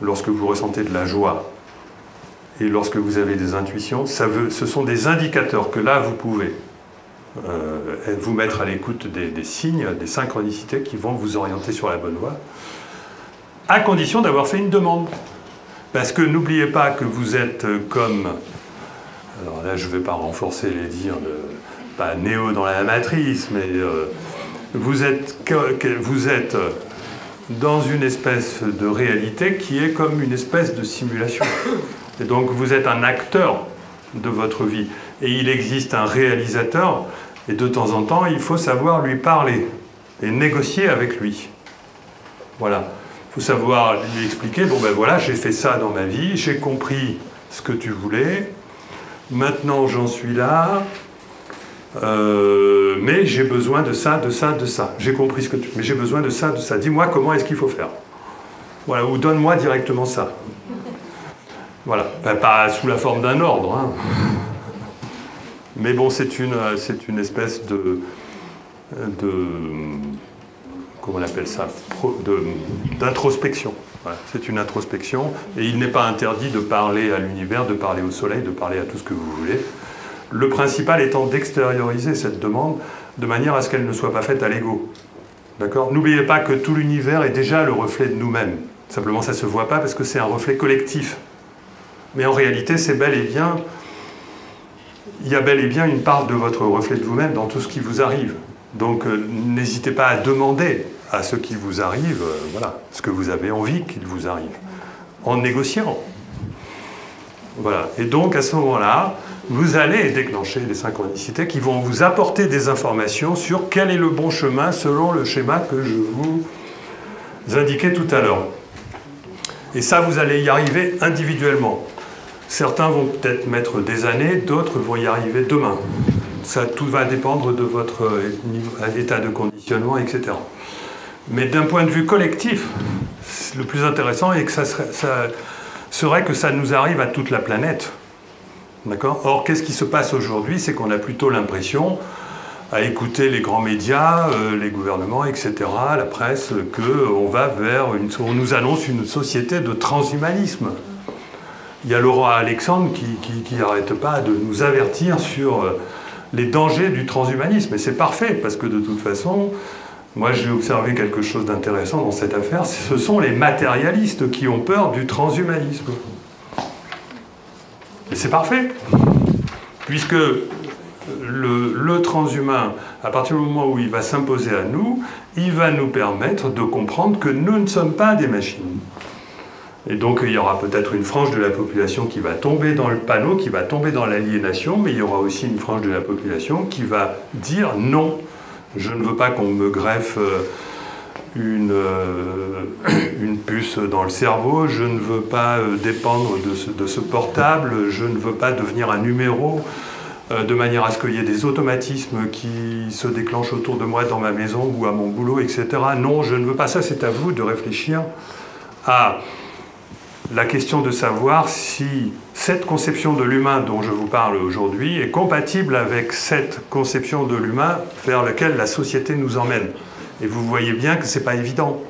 lorsque vous ressentez de la joie, et lorsque vous avez des intuitions, ce sont des indicateurs que là, vous pouvez vous mettre à l'écoute des signes, des synchronicités qui vont vous orienter sur la bonne voie, à condition d'avoir fait une demande. Parce que n'oubliez pas que vous êtes comme... Alors là, je ne vais pas renforcer les dires pas Néo dans la matrice, mais vous êtes dans une espèce de réalité qui est comme une espèce de simulation. Et donc vous êtes un acteur de votre vie. Et il existe un réalisateur, et de temps en temps, il faut savoir lui parler et négocier avec lui. Voilà. Il faut savoir lui expliquer, bon ben voilà, j'ai fait ça dans ma vie, j'ai compris ce que tu voulais, maintenant j'en suis là, mais j'ai besoin de ça, de ça, de ça. J'ai compris ce que tu... Mais j'ai besoin de ça, de ça. Dis-moi comment est-ce qu'il faut faire. Voilà, ou donne-moi directement ça. Voilà, ben, pas sous la forme d'un ordre, hein. Mais bon, c'est une espèce comment on appelle ça, d'introspection. Voilà, c'est une introspection, et il n'est pas interdit de parler à l'univers, de parler au soleil, de parler à tout ce que vous voulez. Le principal étant d'extérioriser cette demande de manière à ce qu'elle ne soit pas faite à l'ego. D'accord ? N'oubliez pas que tout l'univers est déjà le reflet de nous-mêmes. Simplement, ça ne se voit pas parce que c'est un reflet collectif. Mais en réalité, c'est bel et bien... Il y a bel et bien une part de votre reflet de vous-même dans tout ce qui vous arrive. Donc, n'hésitez pas à demander à ce qui vous arrive, voilà, ce que vous avez envie qu'il vous arrive, en négociant. Voilà. Et donc, à ce moment-là, vous allez déclencher des synchronicités qui vont vous apporter des informations sur quel est le bon chemin selon le schéma que je vous indiquais tout à l'heure. Et ça, vous allez y arriver individuellement. Certains vont peut-être mettre des années, d'autres vont y arriver demain. Ça, tout va dépendre de votre état de conditionnement, etc. Mais d'un point de vue collectif, le plus intéressant est que ça serait que ça nous arrive à toute la planète. D'accord ? Or, qu'est-ce qui se passe aujourd'hui? C'est qu'on a plutôt l'impression, à écouter les grands médias, les gouvernements, etc., la presse, qu'on va vers on nous annonce une société de transhumanisme. il y a Laurent Alexandre qui n'arrête pas de nous avertir sur les dangers du transhumanisme. Et c'est parfait, parce que de toute façon, moi j'ai observé quelque chose d'intéressant dans cette affaire, ce sont les matérialistes qui ont peur du transhumanisme. Et c'est parfait, puisque le transhumain, à partir du moment où il va s'imposer à nous, il va nous permettre de comprendre que nous ne sommes pas des machines. Et donc il y aura peut-être une frange de la population qui va tomber dans le panneau, qui va tomber dans l'aliénation, mais il y aura aussi une frange de la population qui va dire non, je ne veux pas qu'on me greffe une puce dans le cerveau, je ne veux pas dépendre de ce portable, je ne veux pas devenir un numéro, de manière à ce qu'il y ait des automatismes qui se déclenchent autour de moi dans ma maison ou à mon boulot, etc. Non, je ne veux pas ça, c'est à vous de réfléchir à la question de savoir si cette conception de l'humain dont je vous parle aujourd'hui est compatible avec cette conception de l'humain vers laquelle la société nous emmène. Et vous voyez bien que ce n'est pas évident,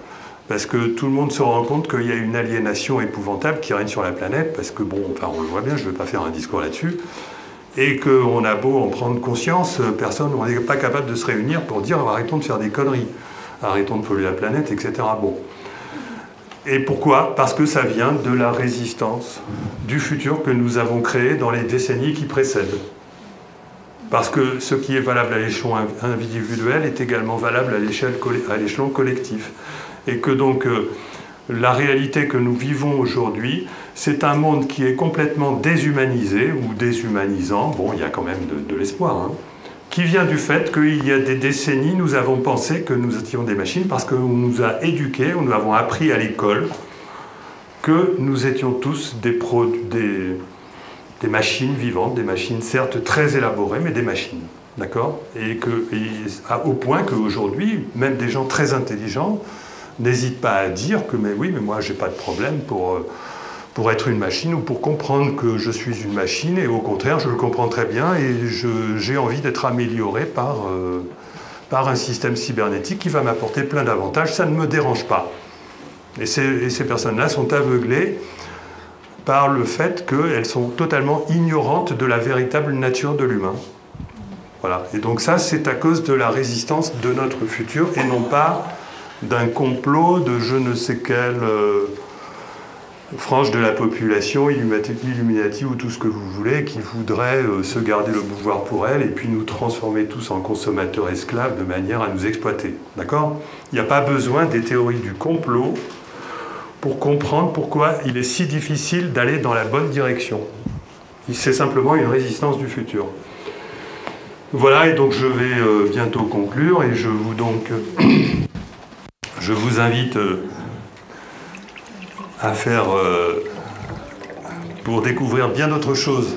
parce que tout le monde se rend compte qu'il y a une aliénation épouvantable qui règne sur la planète, parce que, bon, enfin, on le voit bien, je ne vais pas faire un discours là-dessus, et qu'on a beau en prendre conscience, personne, on n'est pas capable de se réunir pour dire arrêtons de faire des conneries, arrêtons de polluer la planète, etc. Bon. Et pourquoi? Parce que ça vient de la résistance du futur que nous avons créé dans les décennies qui précèdent. Parce que ce qui est valable à l'échelon individuel est également valable à l'échelon collectif. Et que donc la réalité que nous vivons aujourd'hui, c'est un monde qui est complètement déshumanisé ou déshumanisant. Bon, il y a quand même de l'espoir, hein, qui vient du fait qu'il y a des décennies, nous avons pensé que nous étions des machines parce qu'on nous a éduqués, nous avons appris à l'école que nous étions tous des machines vivantes, des machines certes très élaborées, mais des machines. D'accord? Au point qu'aujourd'hui, même des gens très intelligents n'hésitent pas à dire que mais oui, mais moi j'ai pas de problème pour être une machine ou pour comprendre que je suis une machine, et au contraire, je le comprends très bien et j'ai envie d'être amélioré par un système cybernétique qui va m'apporter plein d'avantages, ça ne me dérange pas. Et ces personnes-là sont aveuglées par le fait qu'elles sont totalement ignorantes de la véritable nature de l'humain. Voilà. Et donc ça, c'est à cause de la résistance de notre futur et non pas d'un complot de je ne sais quelle frange de la population, Illuminati ou tout ce que vous voulez, qui voudrait se garder le pouvoir pour elle et puis nous transformer tous en consommateurs esclaves de manière à nous exploiter. D'accord? Il n'y a pas besoin des théories du complot pour comprendre pourquoi il est si difficile d'aller dans la bonne direction. C'est simplement une résistance du futur. Voilà, et donc je vais bientôt conclure, et je vous invite à faire, pour découvrir bien d'autres choses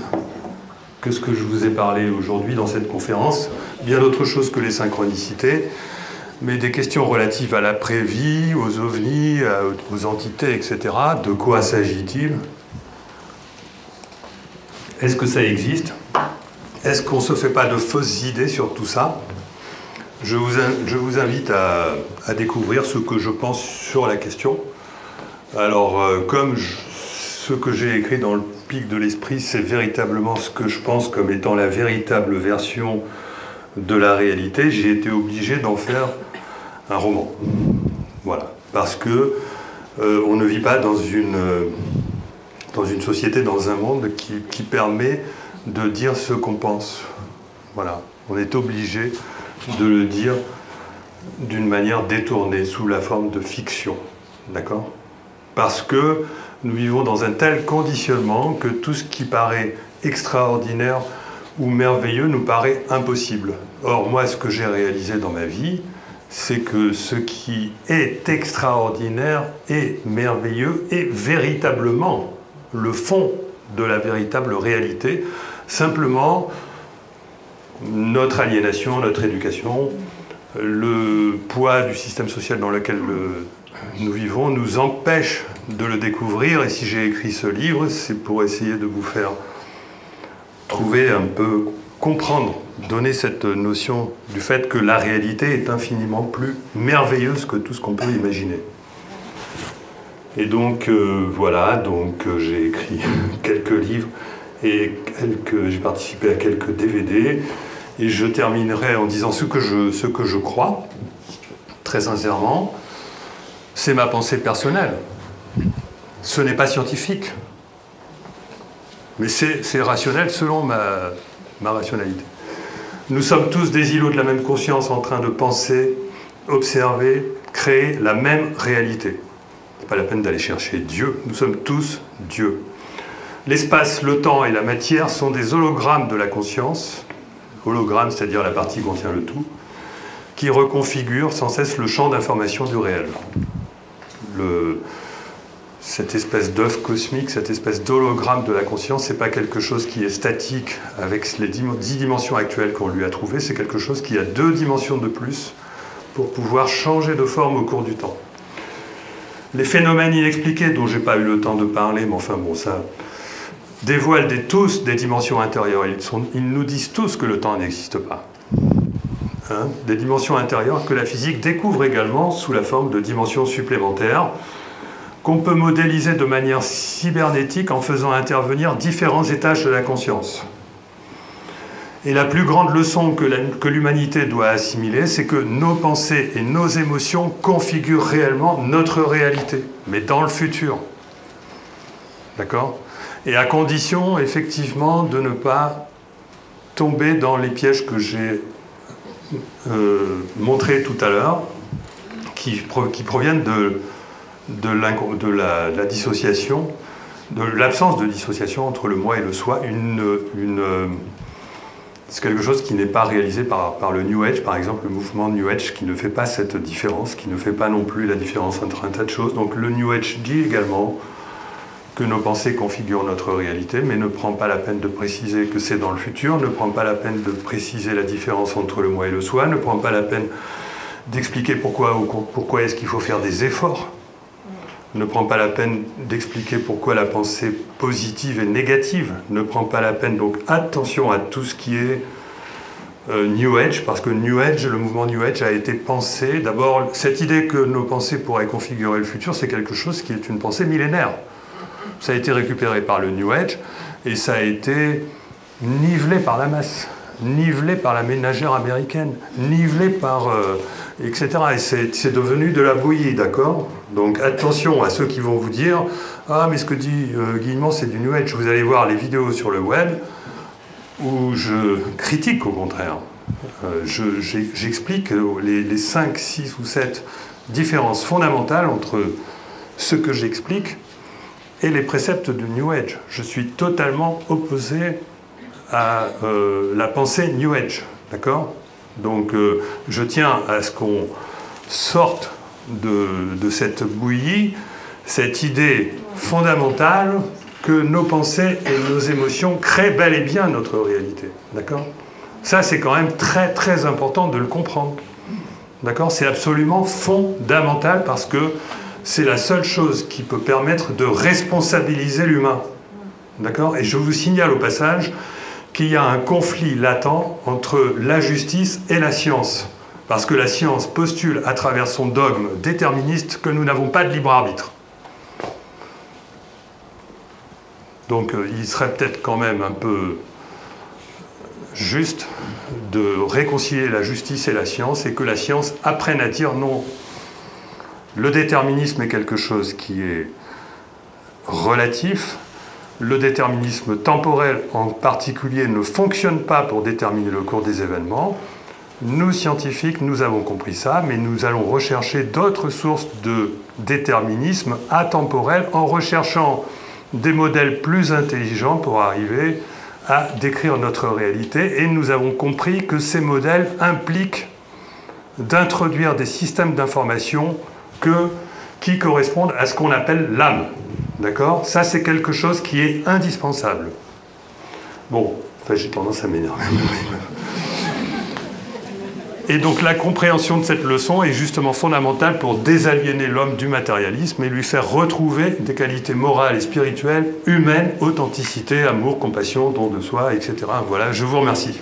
que ce que je vous ai parlé aujourd'hui dans cette conférence, bien d'autres choses que les synchronicités, mais des questions relatives à l'après-vie, aux ovnis, aux entités, etc. De quoi s'agit-il? Est-ce que ça existe? Est-ce qu'on ne se fait pas de fausses idées sur tout ça? Je vous invite à découvrir ce que je pense sur la question. Alors, ce que j'ai écrit dans le Pic de l'Esprit, c'est véritablement ce que je pense comme étant la véritable version de la réalité, j'ai été obligé d'en faire un roman. Voilà. Parce que on ne vit pas dans une société, dans un monde qui permet de dire ce qu'on pense. Voilà. On est obligé de le dire d'une manière détournée, sous la forme de fiction. D'accord? Parce que nous vivons dans un tel conditionnement que tout ce qui paraît extraordinaire ou merveilleux nous paraît impossible. Or, moi, ce que j'ai réalisé dans ma vie, c'est que ce qui est extraordinaire et merveilleux est véritablement le fond de la véritable réalité. Simplement, notre aliénation, notre éducation, le poids du système social dans lequel nous vivons nous empêche de le découvrir. Et si j'ai écrit ce livre, c'est pour essayer de vous faire trouver un peu, comprendre, donner cette notion du fait que la réalité est infiniment plus merveilleuse que tout ce qu'on peut imaginer. Et donc voilà, donc j'ai écrit quelques livres et j'ai participé à quelques DVD. Et je terminerai en disant ce que je crois, très sincèrement, c'est ma pensée personnelle. Ce n'est pas scientifique, mais c'est rationnel selon ma rationalité. Nous sommes tous des îlots de la même conscience en train de penser, observer, créer la même réalité. Ce n'est pas la peine d'aller chercher Dieu, nous sommes tous Dieu. L'espace, le temps et la matière sont des hologrammes de la conscience, hologramme, c'est-à-dire la partie qui contient le tout, qui reconfigure sans cesse le champ d'information du réel. Cette espèce d'œuf cosmique, cette espèce d'hologramme de la conscience, ce n'est pas quelque chose qui est statique avec les 10 dimensions actuelles qu'on lui a trouvées, c'est quelque chose qui a 2 dimensions de plus pour pouvoir changer de forme au cours du temps. Les phénomènes inexpliqués, dont je n'ai pas eu le temps de parler, mais enfin bon, ça dévoilent tous des dimensions intérieures. Ils nous disent tous que le temps n'existe pas. Hein, des dimensions intérieures que la physique découvre également sous la forme de dimensions supplémentaires qu'on peut modéliser de manière cybernétique en faisant intervenir différents étages de la conscience. Et la plus grande leçon que l'humanité doit assimiler, c'est que nos pensées et nos émotions configurent réellement notre réalité, mais dans le futur. D'accord ? Et à condition, effectivement, de ne pas tomber dans les pièges que j'ai montrés tout à l'heure, qui proviennent de la dissociation, de l'absence de dissociation entre le moi et le soi, c'est quelque chose qui n'est pas réalisé par le New Age, par exemple, le mouvement New Age qui ne fait pas cette différence, qui ne fait pas non plus la différence entre un tas de choses. Donc le New Age dit également que nos pensées configurent notre réalité, mais ne prend pas la peine de préciser que c'est dans le futur, ne prend pas la peine de préciser la différence entre le moi et le soi, ne prend pas la peine d'expliquer pourquoi est-ce qu'il faut faire des efforts, ne prend pas la peine d'expliquer pourquoi la pensée positive est négative, ne prend pas la peine, donc attention à tout ce qui est New Age, parce que New Age, le mouvement New Age a été pensé, d'abord, cette idée que nos pensées pourraient configurer le futur, c'est quelque chose qui est une pensée millénaire. Ça a été récupéré par le New Age, et ça a été nivelé par la masse, nivelé par la ménagère américaine, nivelé par... etc. Et c'est devenu de la bouillie, d'accord? Donc attention à ceux qui vont vous dire « Ah, mais ce que dit Guillemot, c'est du New Age ». Vous allez voir les vidéos sur le web où je critique au contraire. J'explique les 5, 6 ou 7 différences fondamentales entre ce que j'explique et les préceptes de New Age. Je suis totalement opposé à la pensée New Age, d'accord? Donc je tiens à ce qu'on sorte de cette bouillie, cette idée fondamentale que nos pensées et nos émotions créent bel et bien notre réalité. D'accord ? Ça, c'est quand même très très important de le comprendre. D'accord ? C'est absolument fondamental parce que c'est la seule chose qui peut permettre de responsabiliser l'humain. D'accord ? Et je vous signale au passage qu'il y a un conflit latent entre la justice et la science. Parce que la science postule à travers son dogme déterministe que nous n'avons pas de libre arbitre. Donc il serait peut-être quand même un peu juste de réconcilier la justice et la science et que la science apprenne à dire non. Le déterminisme est quelque chose qui est relatif. Le déterminisme temporel en particulier ne fonctionne pas pour déterminer le cours des événements. Nous, scientifiques, nous avons compris ça, mais nous allons rechercher d'autres sources de déterminisme atemporel en recherchant des modèles plus intelligents pour arriver à décrire notre réalité. Et nous avons compris que ces modèles impliquent d'introduire des systèmes d'information qui correspondent à ce qu'on appelle l'âme. D'accord ? Ça, c'est quelque chose qui est indispensable. Bon, enfin, j'ai tendance à m'énerver. Et donc la compréhension de cette leçon est justement fondamentale pour désaliéner l'homme du matérialisme et lui faire retrouver des qualités morales et spirituelles, humaines, authenticité, amour, compassion, don de soi, etc. Voilà, je vous remercie.